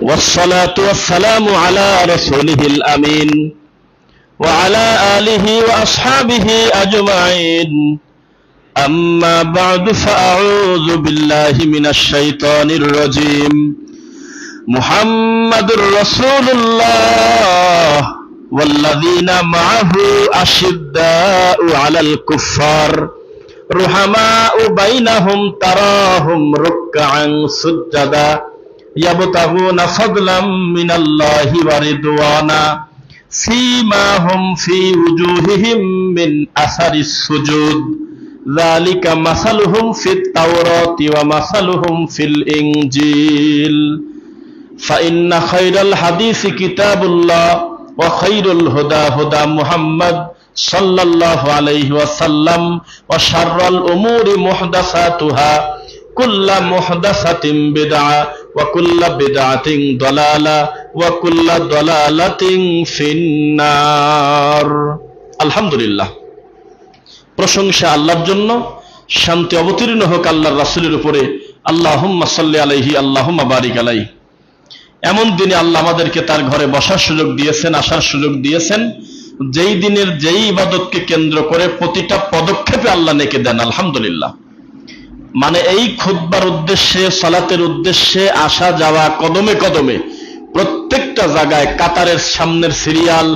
والصلاة والسلام على رسوله الأمين وعلى آله وأصحابه أجمعين أما بعد فأعوذ بالله من الشيطان الرجيم محمد رسول الله والذين معه أشداء على الكفار رحماء بينهم تراهم ركعا سجدا يبتغون فضلا من الله ورضوانا سيماهم في وجوههم من أثر السجود ذلك مثلهم في التوراة ومثلهم في الإنجيل فإن خير الحديث كتاب الله وخير الهدى هدى محمد صلى الله عليه وسلم وشر الأمور محدثاتها كل محدثة بدعة وكل بدعة ضلالة وكل ضلالة في النار الحمد لله প্রশংসা আল্লাহর জন্য, শান্তি অবতীর্ণ হোক আল্লাহর রাসূলের উপরে। আল্লাহুম্মা সাল্লি আলাইহি আল্লাহুম্মা বারিক আলাইহি। এমন দিনে আল্লাহ আমাদেরকে তার ঘরে বসার সুযোগ দিয়েছেন, আসার সুযোগ দিয়েছেন, যেই দিনের যেই ইবাদতকে কেন্দ্র করে প্রতিটা পদক্ষেপে আল্লাহ নেকি দেন। আলহামদুলিল্লাহ। মানে এই খুতবার উদ্দেশ্যে, সালাতের উদ্দেশ্যে আসা যাওয়া কদমে কদমে প্রত্যেকটা জায়গায়, কাতারের সামনের সিরিয়াল,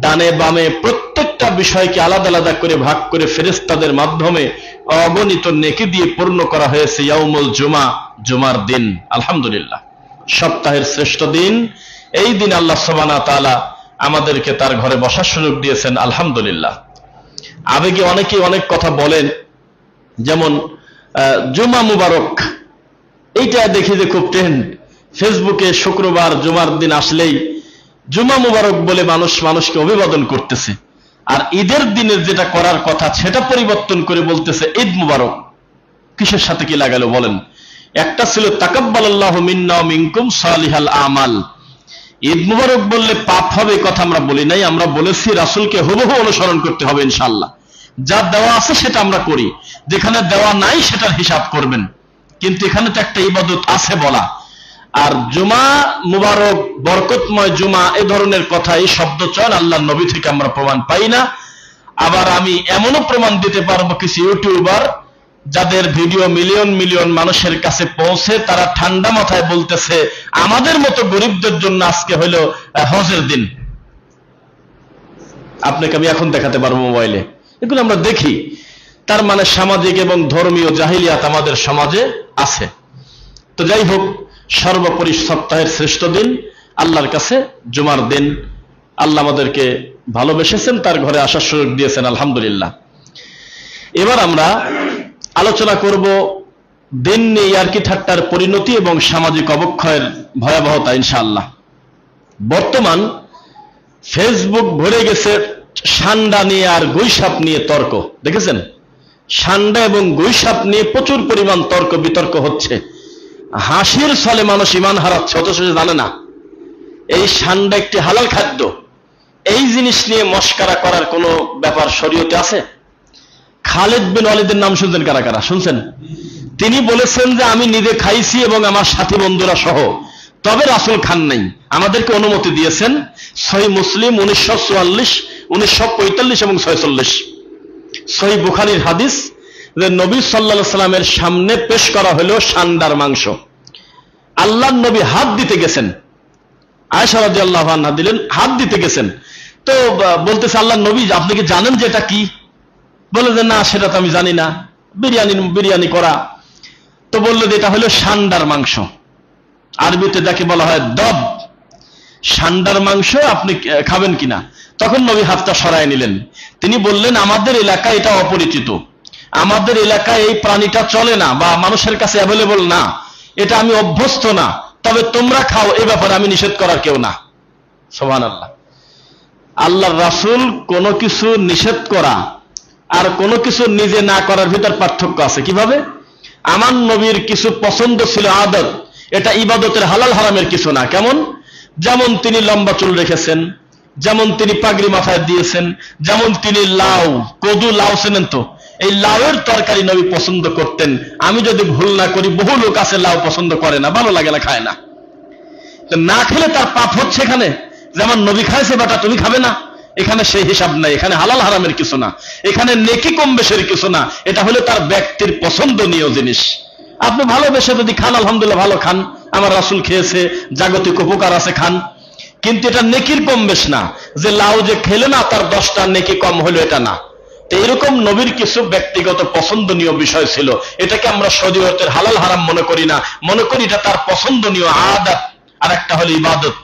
ডানে বামে প্রত্যেকটা বিষয়কে আলাদা আলাদা করে ভাগ করে ফেরেশতাদের মাধ্যমে অগণিত নেকি দিয়ে পূর্ণ করা হয়েছে ইয়াউমুল জুমা, জুমার দিন। আলহামদুলিল্লাহ। সপ্তাহের শ্রেষ্ঠ দিন এই দিন আল্লাহ সুবহানাহু ওয়া তাআলা আমাদেরকে তার ঘরে বসার সুযোগ দিয়েছেন। আলহামদুলিল্লাহ। আবেগে অনেকে অনেক কথা বলেন, যেমন জুমা মুবারক, এইটা দেখি যে খুব ট্রেন্ড ফেসবুকে। শুক্রবার জুমার দিন আসলেই জুমা মুবারক বলে মানুষকে অভিবাদন করতেছে, আর ঈদের দিনের যেটা করার কথা সেটা পরিবর্তন করে বলতেছে ঈদ মুবারক। কিসের সাথে কি লাগালো বলেন? একটা ছিল তাকাব্বালাল্লাহু মিন্না ওয়া মিনকুম সালিহাল আমাল। ঈদ মুবারক বললে পাপ হবে, কথা আমরা বলি নাই। আমরা বলেছি রাসূলকে হুবহু অনুসরণ করতে হবে ইনশাআল্লাহ। যা দেওয়া আছে সেটা আমরা করি, যেখানে দেওয়া নাই সেটার হিসাব করবেন। কিন্তু এখানে তো একটা ইবাদত আছে বলা। আর জুমা মুবারক, বরকতময় জুমা, এই ধরনের কথা, এই শব্দ চয়ন আল্লাহর নবী থেকে আমরা প্রমাণ পাই না। আবার আমি এমনও প্রমাণ দিতে পারবো কিছু ইউটিউবার যাদের ভিডিও মিলিয়ন মিলিয়ন মানুষের কাছে পৌঁছে, তারা ঠান্ডা মাথায় বলতেছে আমাদের মতো গরিবদের জন্য আজকে হলো হজের দিন। আপনাকে আমি এখন দেখাতে পারবো মোবাইলে, এগুলো আমরা দেখি। তার মানে সামাজিক এবং ধর্মীয় জাহিলিয়াত আমাদের সমাজে আছে। তো যাই হোক, সর্বোপরি সপ্তাহের শ্রেষ্ঠ দিন আল্লাহর কাছে জুমার দিন। আল্লাহ আমাদেরকে ভালোবেসেছেন, তার ঘরে আসার সুযোগ দিয়েছেন। আলহামদুলিল্লাহ। এবার আমরা আলোচনা করব দিন নিয়ে ইয়ার্কি ঠাট্টার পরিণতি এবং সামাজিক অবক্ষয়ের ভয়াবহতা ইনশাআল্লাহ। বর্তমান ফেসবুক ভরে গেছে সান্ডা নিয়ে আর গুইসাপ নিয়ে তর্ক। দেখেছেন? সান্ডা এবং গুইসাপ নিয়ে প্রচুর পরিমাণ তর্ক বিতর্ক হচ্ছে। হাসির ছলে মানুষ ঈমান হারাচ্ছে, অথচ জানে না এই সান্ডা একটি হালাল খাদ্য। এই জিনিস নিয়ে মশকারা করার কোনো ব্যাপার শরীয়তে আছে? খালিদ বিন ওয়ালিদের নাম শুনছেন কারা কারা? শুনছেন? তিনি বলেছেন যে আমি নিজে খাইছি এবং আমার সাথী বন্ধুরা সহ, তবে রাসূল খান নাই। আমাদেরকে অনুমতি দিয়েছেন। সহিহ মুসলিম 1944, 1945 এবং 46। সহিহ বুখারীর হাদিস যে নবী সাল্লাল্লাহু আলাইহি সাল্লামের সামনে পেশ করা হলো সান্ডার মাংস। আল্লাহর নবী হাত দিতে গেছেন, আয়েশা রাদিয়াল্লাহু আনহা দিলেন, হাত দিতে গেছেন। তো বলতেছে আল্লাহর নবী আপনি কি জানেন যে এটা কি? বলে যে না, সেটা তো আমি জানি না, বিরিয়ানি করা। তো বললো যে এটা হলো সান্ডার মাংস। আরবিতে যাকে বলা হয় দব। সান্ডার মাংস আপনি খাবেন কিনা? তখন নবী হাতটা সরায় নিলেন। তিনি বললেন আমাদের এলাকায় এটা অপরিচিত, আমাদের এলাকায় এই প্রাণীটা চলে না বা মানুষের কাছে অ্যাভেলেবল না, এটা আমি অভ্যস্ত না, তবে তোমরা খাও, এ ব্যাপারে আমি নিষেধ করার কেউ না। সুবহানাল্লাহ। আল্লাহর রাসূল কোনো কিছু নিষেধ করা আর কোনো কিছু নিজে না করার ভিতর পার্থক্য আছে। কিভাবে? আমার নবীর কিছু পছন্দ ছিল, আদত, এটা ইবাদতের হালাল হারামের কিছু না। কেমন? যেমন তিনি লম্বা চুল রেখেছেন, যেমন তিনি পাগড়ি মাথায় দিয়েছেন, যেমন তিনি লাউ, কদু, লাউ চেনেন তো, এই লাউয়ের তরকারি নবী পছন্দ করতেন। আমি যদি ভুল না করি বহু লোক আছে লাউ পছন্দ করে না, ভালো লাগে না, খায় না। না খেলে তার পাপ হচ্ছে এখানে, যেমন নবী খাইছে বাটা তুমি খাবে না, এখানে সেই হিসাব নাই। এখানে হালাল হারামের কিছু না, এখানে নেকি কম বেশের কিছু না, এটা হলো তার ব্যক্তির পছন্দনীয় জিনিস। আপনি ভালোবেসে যদি খান, আলহামদুলিল্লাহ ভালো খান, আমার রাসূল খেয়েছে, জাগতিক উপকার আছে, খান, কিন্তু এটা নেকির কম বেশ না, যে লাউ যে খেলে না তার 10টা নেকি কম হলো, এটা না। তো এরকম নবীর কিছু ব্যক্তিগত পছন্দনীয় বিষয় ছিল, এটাকে আমরা শরীয়তের হালাল হারাম মনে করি না, মনে করি এটা তার পছন্দনীয় আদত, আর একটা হলো ইবাদত।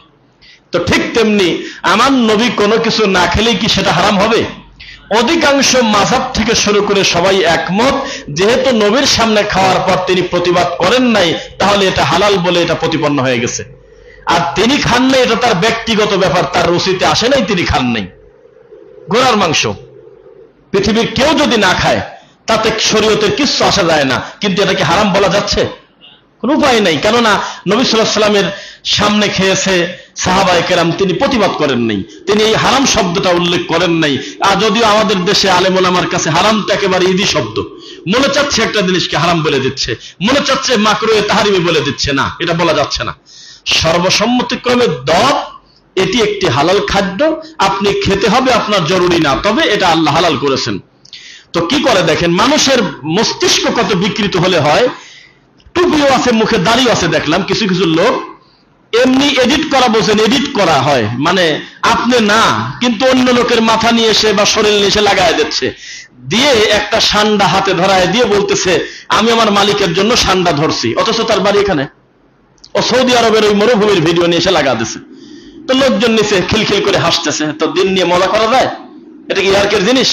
তো ঠিক তেমনি আমার নবী কোনো কিছু না খেলেই কি সেটা হারাম হবে? অধিকাংশ মাযহাব থেকে শুরু করে সবাই একমত, যেহেতু নবীর সামনে খাওয়ার পর তিনি প্রতিবাদ করেন নাই, তাহলে এটা হালাল বলে এটা প্রতিপন্ন হয়ে গেছে। আর তিনি খান নাই, এটা তার ব্যক্তিগত ব্যাপার, তার রুচিতে আসে নাই, তিনি খান নাই। ঘোড়ার মাংস পৃথিবীর কেউ যদি না খায় তাতে শরীয়তের কিছু আসা যায় না, কিন্তু এটাকে হারাম বলা যাচ্ছে? কোন উপায় নাই, কেননা নবী সাল্লাল্লাহু আলাইহি ওয়াসাল্লামের সামনে খেয়েছে, সাহাবায়ে কেরাম তিনি প্রতিবাদ করেন নাই, তিনি এই হারাম শব্দটা উল্লেখ করেন নাই। আর যদিও আমাদের দেশে আলেম ওলামার কাছে হারামটা একেবারে ইদি শব্দ, মনে চাচ্ছে একটা জিনিসকে হারাম বলে দিচ্ছে, মনে চাচ্ছে মাকরুহে তাহরিমি বলে দিচ্ছে, না এটা বলা যাচ্ছে না। সর্বসম্মতিক্রমে দব এটি একটি হালাল খাদ্য, আপনি খেতে হবে, আপনার জরুরি না, তবে এটা আল্লাহ হালাল করেছেন। তো কি করে দেখেন, মানুষের মস্তিষ্ক কত বিকৃত হলে হয়। টুপিও আছে, মুখে দাড়িও আছে, দেখলাম কিছু কিছু লোক এমনি এডিট করা, বোঝেন এডিট করা হয়, মানে আপনি না, কিন্তু অন্য লোকের মাথা নিয়ে এসে বা শরীর নিয়ে এসে লাগায় দিচ্ছে, দিয়ে একটা সান্ডা হাতে ধরায় দিয়ে বলতেছে আমি আমার মালিকের জন্য সান্ডা ধরছি, অথচ তার বাড়ি এখানে। ও সৌদি আরবের ওই মরুভূমির ভিডিও নিয়ে এসে লাগা দিচ্ছে, তো লোকজন নিচে খিলখিল করে হাসতেছে। তো দিন নিয়ে মজা করা যায়? এটা কি ইয়ার্কের জিনিস?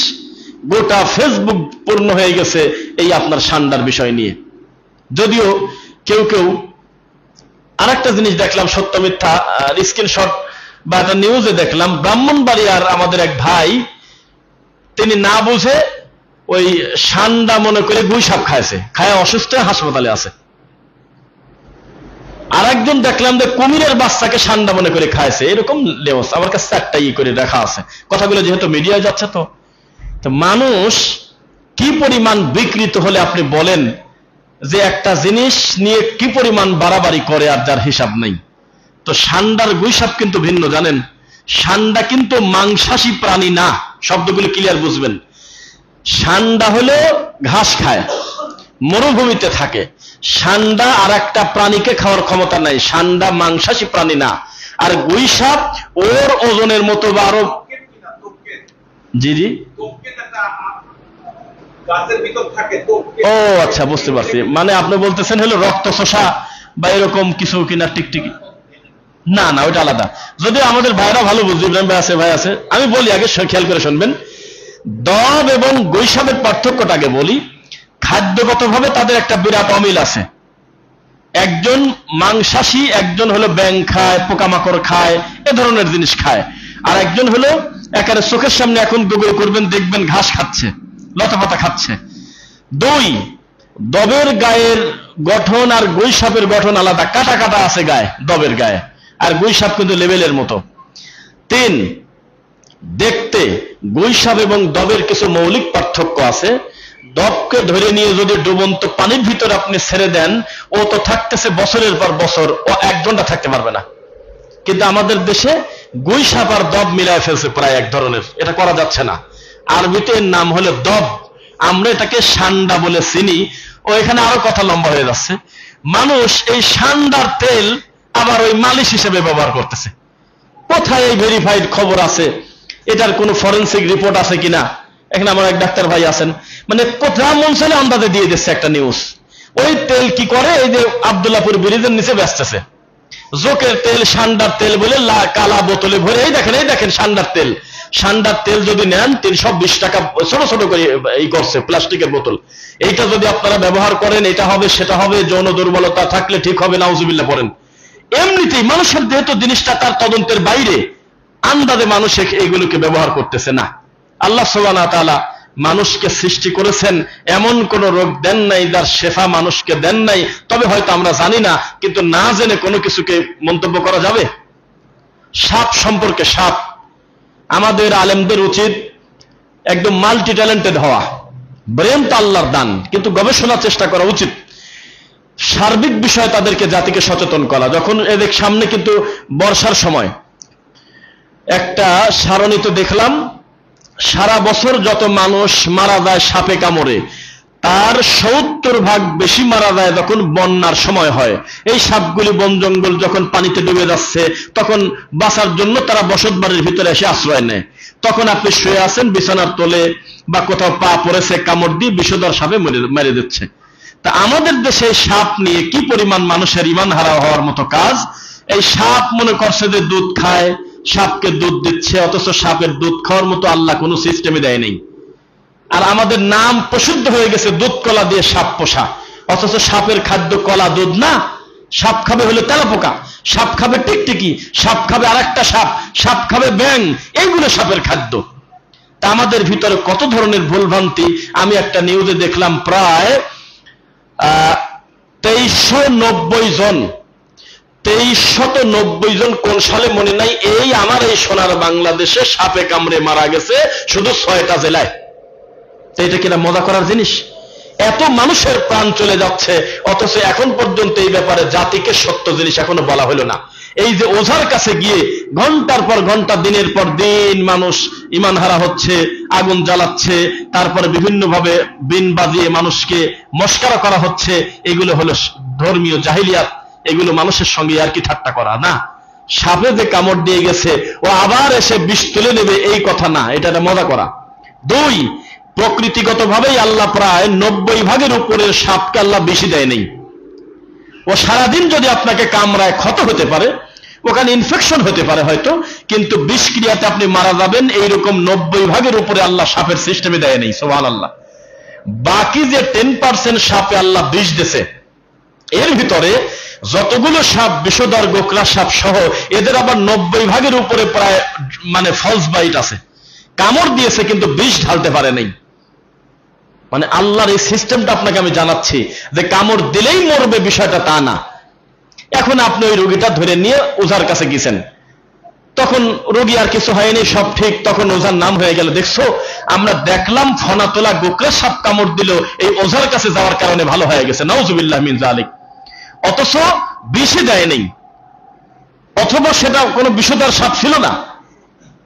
গোটা ফেসবুক পূর্ণ হয়ে গেছে এই আপনার সান্ডার বিষয় নিয়ে। যদিও কেউ কেউ আরেকটা জিনিস দেখলাম, সত্য মিথ্যা স্ক্রিনশট বা একটা নিউজে দেখলাম, ব্রাহ্মণবাড়িয়ার আমাদের এক ভাই, তিনি না বুঝে ওই সান্ডা মনে করে গুইসাপ খাইছে, খায় অসুস্থ হাসপাতালে আছে। আর একজন দেখলাম যে কুমিরের বাচ্চাকে সান্ডা মনে করে খাইছে, এরকম নিউজ আমার কাছে একটা করে দেখা আছে। কথাগুলো যেহেতু মিডিয়ায় যাচ্ছে, তো মানুষ কি পরিমাণ বিকৃত হলে আপনি বলেন যে একটা জিনিস নিয়ে কি পরিমাণ বাড়াবাড়ি করে, আর যার হিসাব নেই। তো সান্ডার গুইসাপ কিন্তু ভিন্ন, জানেন? সান্ডা কিন্তু মাংসাশী প্রাণী না, শব্দগুলো ক্লিয়ার বুঝবেন। সান্ডা হলো ঘাস খায়, মরুভূমিতে থাকে। সান্ডা আর একটা প্রাণীকে খাওয়ার ক্ষমতা নাই, সান্ডা মাংসাশী প্রাণী না। আর গুইসাপ ওর ওজনের মতো বা আরো, জি জি, ও আচ্ছা বুঝতে পারছি, মানে আপনি বলতেছেন হলো রক্ত শোষা বা এরকম কিছু কিনা, টিকটিকি? না না, ওইটা আলাদা। যদিও আমাদের ভাইরা ভালো বুঝবে, ইব্রাহিম ভাই আছে, ভাই আছে, আমি বলি আগে খেয়াল করে শুনবেন। দব এবং গৈসাপের পার্থক্যটা আগে বলি। খাদ্যগতভাবে তাদের একটা বিরাট অমিল আছে। একজন মাংসাশী, একজন হলো ব্যাঙ খায়, পোকামাকড় খায়, এ ধরনের জিনিস খায়। আর একজন হলো একেবারে চোখের সামনে, এখন গুগল করবেন দেখবেন ঘাস খাচ্ছে, লতাপাতা খাচ্ছে। দুই, দবের গায়ের গঠন আর গৈসাপের গঠন আলাদা, কাটা কাটা আছে গায়ে দবের গায়ে, আর গৈসাপ কিন্তু লেবেলের মতো। তিন, দেখতে গৈসাপ এবং দবের কিছু মৌলিক পার্থক্য আছে। দবকে ধরে নিয়ে যদি ডুবন্ত পানির ভিতরে আপনি ছেড়ে দেন, ও তো থাকতেছে বছরের পর বছর, ও 1 ঘন্টা থাকতে পারবে না। কিন্তু আমাদের দেশে গৈসাপ আর দব মিলায় ফেলছে প্রায় এক ধরনের, এটা করা যাচ্ছে না। আরবিতে এর নাম হলো দব, আমরা এটাকে সান্ডা বলে চিনি। ও এখানে আরো কথা লম্বা হয়ে যাচ্ছে। মানুষ এই সান্ডার তেল আবার ওই মালিশ হিসেবে ব্যবহার করতেছে। কোথায় এই ভেরিফাইড খবর আছে? এটার কোনো ফরেন্সিক রিপোর্ট আছে কিনা? এখানে আমার এক ডাক্তার ভাই আছেন, মানে কোথাও মন চাইলে আন্দাজে দিয়ে দিচ্ছে একটা নিউজ। ওই তেল কি করে, এই যে আব্দুল্লাহপুর ব্রিজের নিচে বেচতেছে, জোকের তেল, সান্ডার তেল বলে কালা বোতলে ভরে, এই দেখেন সান্ডার তেল। সান্ডার তেল যদি নেন 320 টাকা, ছোট ছোট করে এই করছে প্লাস্টিকের বোতল। এইটা যদি আপনারা ব্যবহার করেন, এটা হবে সেটা হবে, যৌন দুর্বলতা থাকলে ঠিক হবে, নাউজুবিল্লাহ পড়েন। এমনিতেই মানুষের যেহেতু জিনিসটা তার তদন্তের বাইরে, আন্দাজে মানুষ এইগুলোকে ব্যবহার করতেছে না। আল্লাহ সুবহানাহু ওয়া তাআলা মানুষকে সৃষ্টি করেছেন, এমন কোন রোগ দেন নাই যার শেফা মানুষকে দেন নাই। তবে হয়তো আমরা জানি না, কিন্তু না জেনে কোনো কিছুকে মন্তব্য করা যাবে? সাপ সম্পর্কে, সাপ, আমাদের আলেমদের উচিত একদম মাল্টি ট্যালেন্টেড হওয়া। ব্রেন তো আল্লাহর দান, কিন্তু গবেষণার চেষ্টা করা উচিত। সার্বিক বিষয়ে তাদেরকে জাতিকে সচেতন করা। যখন এদের সামনে কিন্তু বর্ষার সময় একটা সারণীতে দেখলাম, সারা বছর যত মানুষ মারা যায় সাপে কামড়ে, তার 70% বেশি মারা যায় যখন বন্যার সময় হয়। এই সাপগুলি বন জঙ্গল যখন পানিতে ডুবে যাচ্ছে, তখন বাঁচার জন্য তারা বসত বাড়ির ভিতরে এসে আশ্রয় নেয়। তখন আপনি শুয়ে আছেন বিছানার তলে বা কোথাও পা পড়েছে, কামড় দিয়ে বিষধর সাপে মেরে দিচ্ছে। তা আমাদের দেশে সাপ নিয়ে কি পরিমাণ মানুষের ঈমান হারা হওয়ার মতো কাজ। এই সাপ মনে করছে যে দুধ খায়, সাপকে দুধ দিচ্ছে, অথচ সাপের দুধ খাওয়ার মতো আল্লাহ কোনো সিস্টেমে দেয় নেই। আর আমাদের নাম প্রসিদ্ধ হয়ে গেছে দুধ কলা দিয়ে সাপ পোষা, অথচ সাপের খাদ্য কলা দুধ না। সাপ খাবে হলো তেলাপোকা, সাপ খাবে টিকটিকি, সাপ খাবে আরেকটা সাপ, সাপ খাবে ব্যাং, এইগুলো সাপের খাদ্য। তা আমাদের ভিতরে কত ধরনের ভুলভ্রান্তি। আমি একটা নিউজে দেখলাম প্রায় 2390 জন কোন সালে মনে নাই, এই আমার এই সোনার বাংলাদেশে সাপে কামড়ে মারা গেছে শুধু 6টা জেলায়। এটা কিনা মজা করার জিনিস? এত মানুষের প্রাণ চলে যাচ্ছে, অথচ এখন পর্যন্ত এই ব্যাপারে জাতিকে সত্য জিনিস এখনো বলা হলো না। এই যে ওঝার কাছে গিয়ে ঘন্টার পর ঘন্টা, দিনের পর দিন মানুষ ঈমান হারা হচ্ছে, আগুন জ্বালাচ্ছে, তারপরে বিভিন্ন ভাবে বিন বাজিয়ে মানুষকে মস্কারা করা হচ্ছে, এগুলো হলো ধর্মীয় জাহিলিয়াত। এগুলো মানুষের সঙ্গে আর কি ঠাট্টা করা না। সাপে যে কামড় দিয়ে গেছে ও আবার এসে বিষ তুলে নেবে, এই কথা না, এটা মজা করা। 2, প্রকৃতিগতভাবেই আল্লাহ প্রায় 90% উপরের সাপকে আল্লাহ বেশি দেয় নেই। ও সারাদিন যদি আপনাকে কামড়ায় ক্ষত হতে পারে, ওখানে ইনফেকশন হতে পারে হয়তো, কিন্তু বিষক্রিয়াতে আপনি মারা যাবেন, এইরকম 90% উপরে আল্লাহ সাপের সিস্টেমে দেয় নেই। সুবহানাল্লাহ। বাকি যে 10% সাপে আল্লাহ বিষ দিয়েছে, এর ভিতরে যতগুলো সাপ বিষধর গোকরা সাপ সহ, এদের আবার 90% উপরে প্রায় মানে ফলস বাইট আছে, কামড় দিয়েছে কিন্তু বিষ ঢালতে পারে নাই। মানে আল্লাহর এই সিস্টেমটা আপনাকে আমি জানাচ্ছি যে কামড় দিলেই মরবে বিষয়টা তা না। এখন আপনি ওই রোগীটা ধরে নিয়ে ওঝার কাছে গেছেন, তখন রোগী আর কিছু হয়নি, সব ঠিক, তখন ওঝার নাম হয়ে গেল, দেখছো আমরা দেখলাম ফনা তোলা গোকরা সাপ কামড় দিল, এই ওঝার কাছে যাওয়ার কারণে ভালো হয়ে গেছে, নাউজুবিল্লাহ মিন যালিক। অথচ বিষে দেয় নেই, অথবা সেটা কোনো বিষধর সাপ ছিল না।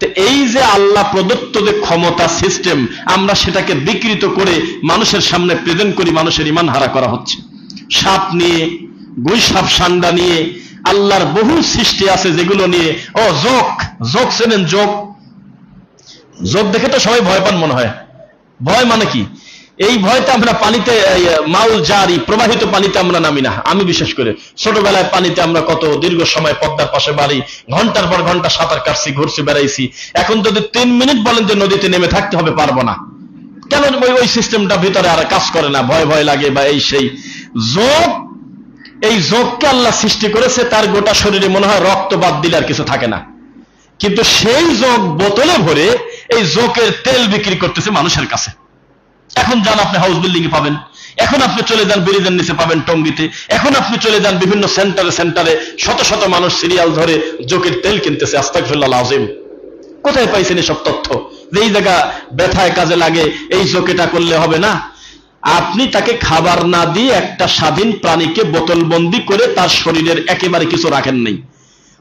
তো এই যে আল্লাহ প্রদত্ত যে ক্ষমতা সিস্টেম, আমরা সেটাকে বিকৃত করে মানুষের সামনে প্রেজেন্ট করি, মানুষের ঈমান হারা করা হচ্ছে। সাপ নিয়ে, গুই সাপ সান্ডা নিয়ে, আল্লাহর বহু সৃষ্টি আছে যেগুলো নিয়ে। ও যোগ, যোগ চেনেন? যোগ, যোগ দেখে তো সবাই ভয় পান মনে হয়। ভয় মানে কি? এই ভয়টা আমরা পানিতে, মাউল জারি প্রবাহিত পানিতে আমরা নামি না। আমি বিশেষ করে ছোটবেলায় পানিতে আমরা কত দীর্ঘ সময় পদ্মার পাশে বাড়ি, ঘন্টার পর ঘন্টা সাঁতার কাটছি, ঘুরছি, বেড়াইছি। এখন যদি 3 মিনিট বলেন যে নদীতে নেমে থাকতে হবে, পারবো না। কেন? ওই সিস্টেমটা ভিতরে আর কাজ করে না, ভয় ভয় লাগে বা এই সেই। যোগ, এই যোগকে আল্লাহ সৃষ্টি করেছে, তার গোটা শরীরে মনে হয় রক্ত বাদ দিলে আর কিছু থাকে না, কিন্তু সেই যোগ বোতলে ভরে এই যোগের তেল বিক্রি করতেছে মানুষের কাছে। এখন যান আপনি হাউস বিল্ডিং এ পাবেন, এখন আপনি চলে যান ব্রিজের নিচে পাবেন টঙ্গিতে, এখন আপনি চলে যান বিভিন্ন সেন্টারে শত শত মানুষ সিরিয়াল ধরে যোগের তেল কিনতেছে। আস্তাগফিরুল্লাহ আযীম। কোথায় পাইছেন এসব তথ্য? যেই জায়গা ব্যথায় কাজে লাগে এই যোগটা করলে হবে না। আপনি তাকে খাবার না দিয়ে একটা স্বাধীন প্রাণীকে বোতলবন্দি করে তার শরীরের একেবারে কিছু রাখেন নাই,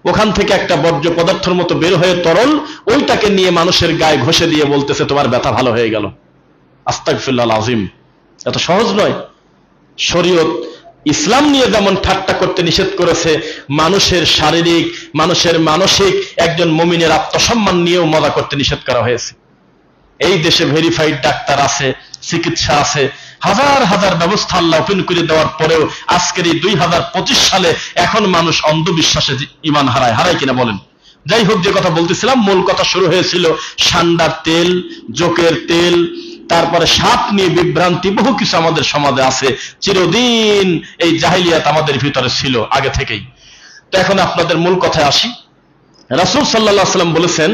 ওখান থেকে একটা বর্জ্য পদার্থের মতো বের হয়ে তরল, ওইটাকে নিয়ে মানুষের গায়ে ঘষে দিয়ে বলতেছে তোমার ব্যথা ভালো হয়ে গেল। আস্তাগফিরুল্লাহ আযীম। এত সহজ নয়। শরীয়ত ইসলাম নিয়ে যেমন ঠাট্টা করতে নিষেধ করেছে, মানুষের শারীরিক, মানুষের মানসিক, একজন মুমিনের আত্মসম্মান নিয়েও মজা করতে নিষেধ করা হয়েছে। এই দেশে ভেরিফাইড ডাক্তার আছে, চিকিৎসা আছে, হাজার হাজার ব্যবস্থা আল্লাহ ওপেন করে দেওয়ার পরেও আজকের এই 2025 সালে এখন মানুষ অন্ধবিশ্বাসে ঈমান হারায় কিনা বলেন? যাই হোক, যে কথা বলতেছিলাম, মূল কথা শুরু হয়েছিল সান্ডার তেল, জোকের তেল, তারপরে সাপ নিয়ে বিভ্রান্তি, বহু কিছু আমাদের সমাজে আছে। চিরদিন এই জাহিলিয়াত আমাদের ভিতরে ছিল আগে থেকেই। তো এখন আপনাদের মূল কথায় আসি। রাসূল সাল্লাল্লাহু আলাইহি ওয়াসাল্লাম বলেছেন,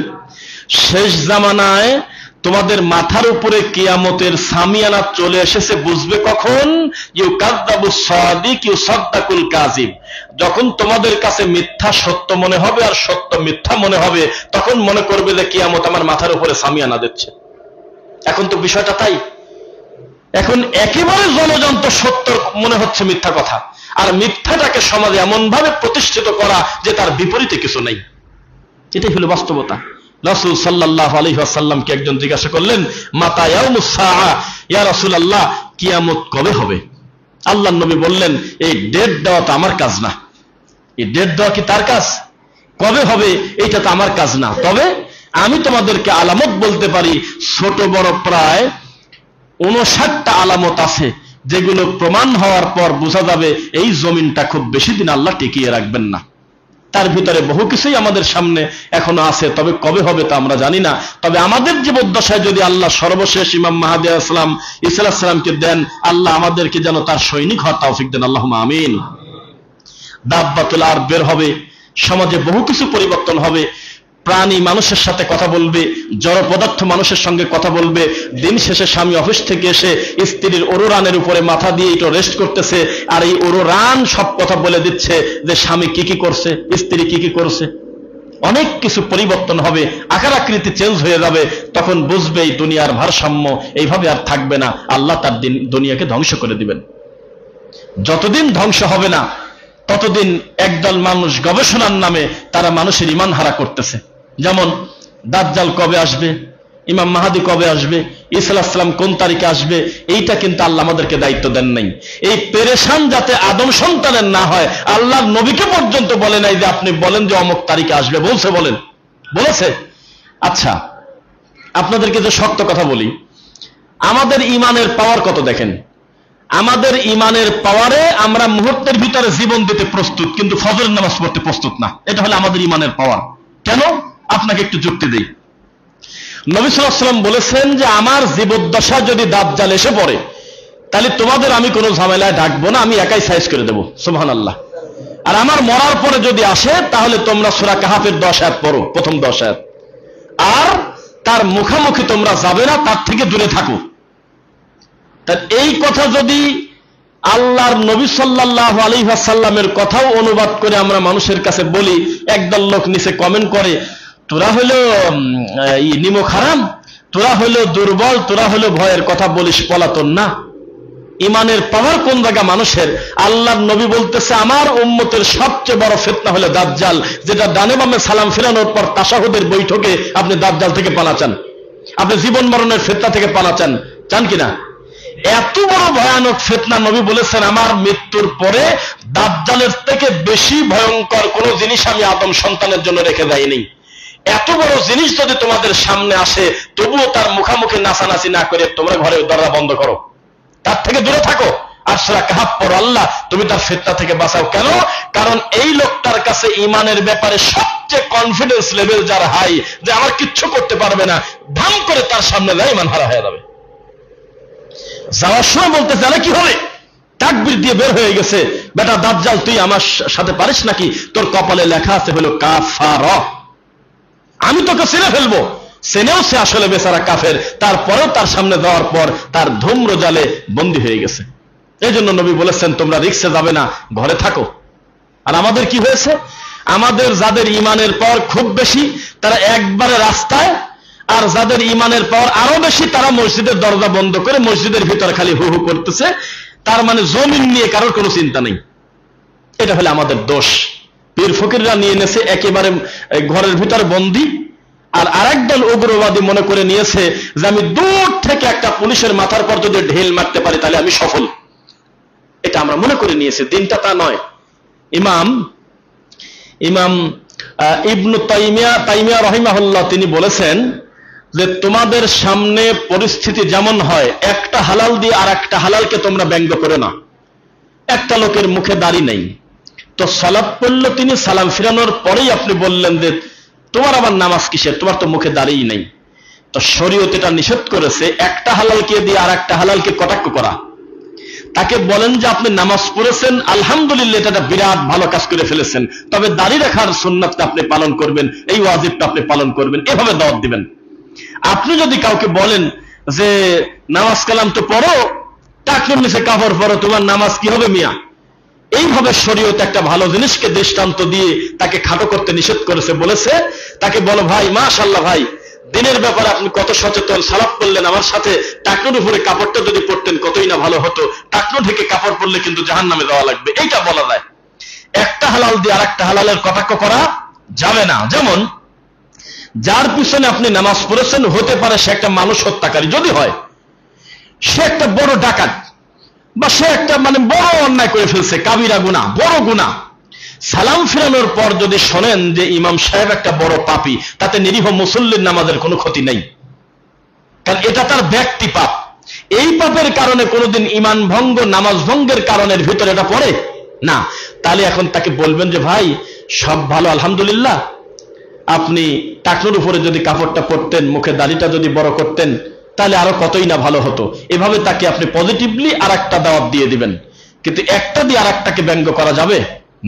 শেষ জামানায় তোমাদের মাথার উপরে কিয়ামতের সামিয়ানা চলে এসেছে, বুঝবে কখন? ইউকাযযাবুস সাদিক ইউসাদ্দাকুল কাযিব। যখন তোমাদের কাছে মিথ্যা সত্য মনে হবে আর সত্য মিথ্যা মনে হবে, তখন মনে করবে যে কিয়ামত আমার মাথার উপরে সামিয়ানা দিচ্ছে। এখন তো বিষয়টা তাই। এখন একেবারে জলজন্ত সত্য মনে হচ্ছে মিথ্যা কথা, আর মিথ্যাটাকে সমাজে এমন ভাবে প্রতিষ্ঠিত করা যে তার বিপরীতে কিছু নেই। এটাই হলো বাস্তবতা। রাসূল সাল্লাল্লাহু আলাইহি ওয়াসাল্লামকে একজন জিজ্ঞাসা করলেন, মাতা ইয়াউমুস সাআ, ইয়া রাসূলুল্লাহ, কিয়ামত কবে হবে? আল্লাহর নবী বললেন, এই ডেট দেওয়া তো আমার কাজ না। এই ডেট দেওয়া কি তার কাজ? কবে হবে এইটা তো আমার কাজ না। তবে আমি তোমাদেরকে আলামত বলতে পারি, ছোট বড় প্রায় 59টা আলামত আছে, যেগুলো প্রমাণ হওয়ার পর বোঝা যাবে এই জমিনটা খুব বেশি দিন আল্লাহ টিকিয়ে রাখবেন না। তার ভিতরে বহু কিছুই আমাদের সামনে এখনো আছে, তবে কবে হবে তা আমরা জানি না। তবে আমাদের জীবদ্দশায় যদি আল্লাহ সর্বশেষ ইমাম মাহদী আলাইহিস সালাম ঈসা আলাইহিস সালামকে দেন, আল্লাহ আমাদেরকে যেন তার সৈনিক হওয়ার তৌফিক দেন, আল্লাহুম্মা আমিন। দাব্বাতুল আরদ বের হবে, সমাজে বহু কিছু পরিবর্তন হবে। প্রাণী মানুষের সাথে কথা বলবে, জড় পদার্থ মানুষের সঙ্গে কথা বলবে। দিন শেষে স্বামী অফিস থেকে এসে স্ত্রীর ওররানের উপরে মাথা দিয়ে একটু রেস্ট করতেছে, আর এই ওররান সব কথা বলে দিচ্ছে যে স্বামী কি কি করছে, স্ত্রী কি কি করছে। অনেক কিছু পরিবর্তন হবে, আকার আকৃতি চেঞ্জ হয়ে যাবে। তখন বুঝবে এই দুনিয়ার ভারসাম্য এইভাবে আর থাকবে না, আল্লাহ তার দুনিয়াকে ধ্বংস করে দিবেন। যতদিন ধ্বংস হবে না ততদিন একদল মানুষ গবেষণার নামে তারা মানুষের ঈমান হারা করতেছে। যেমন দাজ্জাল কবে আসবে, ইমাম মাহদী কবে আসবে, ঈসা আলাইহিস সালাম কোন তারিখে আসবে, এইটা কিন্তু আল্লাহ আমাদেরকে দায়িত্ব দেন নাই। এই পেরেশান যাতে আদম সন্তানের না হয়, আল্লাহর নবীকে পর্যন্ত বলে নাই যে আপনি বলেন যে অমুক তারিখে আসবে। বলছে? বলেছে? আচ্ছা, আপনাদেরকে যে শক্ত কথা বলি, আমাদের ঈমানের পাওয়ার কত দেখেন। আমাদের ঈমানের পাওয়ারে আমরা মুহূর্তের ভিতরে জীবন দিতে প্রস্তুত, কিন্তু ফজরের নামাজ পড়তে প্রস্তুত না। এটা হলো আমাদের ঈমানের পাওয়ার। কেন? আপনাকে একটু যুক্তি দেই। নবী সাল্লাল্লাহু আলাইহি ওয়াসাল্লাম বলেছেন যে আমার জীবদ্দশা যদি দাজ্জাল এসে পড়ে, তাহলে তোমাদের আমি কোনো ঝামেলায় ডাকবো না, আমি একাই সাইজ করে দেবো। সুবহানাল্লাহ। আর আমার মরার পরে যদি আসে, তাহলে তোমরা সূরা কাহাফের 10 আয়াত পড়ো, প্রথম 10 আয়াত, আর তার মুখামুখি তোমরা যাবে না, তার থেকে দূরে থাকো। এই কথা যদি আল্লাহর নবী সাল্লাল্লাহু আলাইহি ওয়াসাল্লামের কথাও অনুবাদ করে আমরা মানুষের কাছে বলি, একদল লোক নিচে কমেন্ট করে, তোরা হলো নিমক হারাম, তোরা হলো দুর্বল, তোরা হলো ভয়ের কথা বলিস, পলাতন না। ঈমানের পাওয়ার কোন জায়গা মানুষের? আল্লাহর নবী বলতেছে আমার উম্মতের সবচেয়ে বড় ফিতনা হলো দাজ্জাল, যেটা ডানে বামে সালাম ফেরানোর পর তাশাহুদের বৈঠকে আপনি দাজ্জাল থেকে পালা চান, আপনি জীবন মরণের ফিতনা থেকে পালা চান কিনা? এত বড় ভয়ানক ফিতনা নবী বলেছেন আমার মৃত্যুর পরে দাজ্জালের থেকে বেশি ভয়ঙ্কর কোন জিনিস আমি আদম সন্তানের জন্য রেখে যাইনি। এত বড় জিনিস যদি তোমাদের সামনে আসে, তবুও তার মুখামুখি নাচানাচি না করে তোমরা ঘরের দরজা বন্ধ করো, তার থেকে দূরে থাকো, আর সূরা কাহাফ পড়ো, আল্লাহ তুমি তার ফিতনা থেকে বাঁচাও। কেন? কারণ এই লোকটার কাছে ঈমানের ব্যাপারে সবচেয়ে কনফিডেন্স লেভেল যার হাই, যে আমার কিচ্ছু করতে পারবে না, ধাম করে তার সামনে যায় ঈমান হারা হয়ে যাবে। যাওয়ার সময় বলতে জানে কি হবে, তাকবীর দিয়ে বের হয়ে গেছে, বেটা দাজ্জাল তুই আমার সাথে পারিস নাকি? তোর কপালে লেখা আছে হলো কাফার, আমি তোকে ছেড়ে ফেলবো। সেনেও সে আসলে বেচারা কাফের, তারপরেও তার সামনে যাওয়ার পর তার ধূম্র জালে বন্দী হয়ে গেছে। এই জন্য নবী বলেছেন তোমরা রিক্সে যাবে না, ঘরে থাকো। আর আমাদের কি হয়েছে? আমাদের যাদের ঈমানের পাওয়ার খুব বেশি তারা একবারে রাস্তায়, আর যাদের ঈমানের পাওয়ার আরো বেশি তারা মসজিদের দরজা বন্ধ করে মসজিদের ভিতরে খালি হু হু করতেছে। তার মানে জমিন নিয়ে কারোর কোনো চিন্তা নেই। এটা হলে আমাদের দোষ। পীর ফকিররা নিয়ে নেছে একেবারে ঘরের ভিতর বন্দী, আর আরেক দল উগ্রবাদী মনে করে নিয়েছে যে আমি দূর থেকে একটা পুলিশের মাথার পর যদি ঢিল মারতে পারি তাহলে আমি সফল। এটা আমরা মনে করে নিয়েছি, দিনটা তা নয়। ইমাম ইবনু তাইমিয়া রাহিমাহুল্লাহ তিনি বলেছেন যে তোমাদের সামনে পরিস্থিতি যেমন হয়, একটা হালাল দিয়ে আর একটা হালালকে তোমরা ব্যঙ্গ করো না। একটা লোকের মুখে দাড়ি নেই, তো সালাত পড়ল, তিনি সালাম ফিরানোর পরেই আপনি বললেন যে তোমার আবার নামাজ কিসের, তোমার তো মুখে দাড়িই নেই। তো শরীয়ত এটা নিষেধ করেছে একটা হালালকে দিয়ে আর একটা হালালকে কটাক্ষ করা। তাকে বলেন যে আপনি নামাজ পড়েছেন, আলহামদুলিল্লাহ, এটা বিরাট ভালো কাজ করে ফেলেছেন, তবে দাড়ি রাখার সুন্নাতটা আপনি পালন করবেন, এই ওয়াজিবটা আপনি পালন করবেন, এভাবে দাওয়াত দিবেন। আপনি যদি কাউকে বলেন যে নামাজ কালাম তো পড়ো, টাকনুর নিচে কাপড় পরো, তোমার নামাজ কি হবে মিয়া, এইভাবে শরীয়ত একটা ভালো জিনিসকে দৃষ্টান্ত দিয়ে তাকে খাটো করতে নিষেধ করেছে। বলেছে তাকে বলো ভাই মাশাআল্লাহ ভাই দিনের ব্যাপারে আপনি কত সচেতন, সালাত পড়লেন, আমার সাথে টাকনুর উপরে কাপড়টা যদি পড়তেন কতই না ভালো হতো, টাকনু ঢেকে কাপড় পরলে কিন্তু জাহান্নামে যাওয়া লাগবে, এইটা বলা যায়। একটা হালাল দিয়ে আরেকটা হালালের কটাক্ষ করা যাবে না। যেমন যার পিছনে আপনি নামাজ পড়েছেন, হতে পারে সে একটা মানুষ হত্যাকারী, যদি হয় সে একটা বড় ডাকাত, বা সে একটা বড় অন্যায় করে ফেলছে, কাবিরা গুনাহ, বড় গুনাহ। সালাম ফিরানোর পর যদি শোনেন যে ইমাম সাহেব একটা বড় পাপী, তাতে নিরীহ মুসল্লির নামাজের কোনো ক্ষতি নেই, কারণ এটা তার ব্যক্তি পাপ। এই পাপের কারণে কোনোদিন ইমান ভঙ্গ, নামাজ ভঙ্গের কারণের ভিতরে এটা পড়ে না। তাহলে এখন তাকে বলবেন যে ভাই সব ভালো আলহামদুলিল্লাহ, আপনি টাকনুর উপরে যদি কাপড়টা পরতেন, মুখে দাড়িটা যদি বড় করতেন, তাহলে আরো কতই না ভালো হতো। এভাবে তাকে আপনি পজিটিভলি আর একটা দাওয়াত দিয়ে দিবেন, কিন্তু একটা দিয়ে আর একটাকে ব্যঙ্গ করা যাবে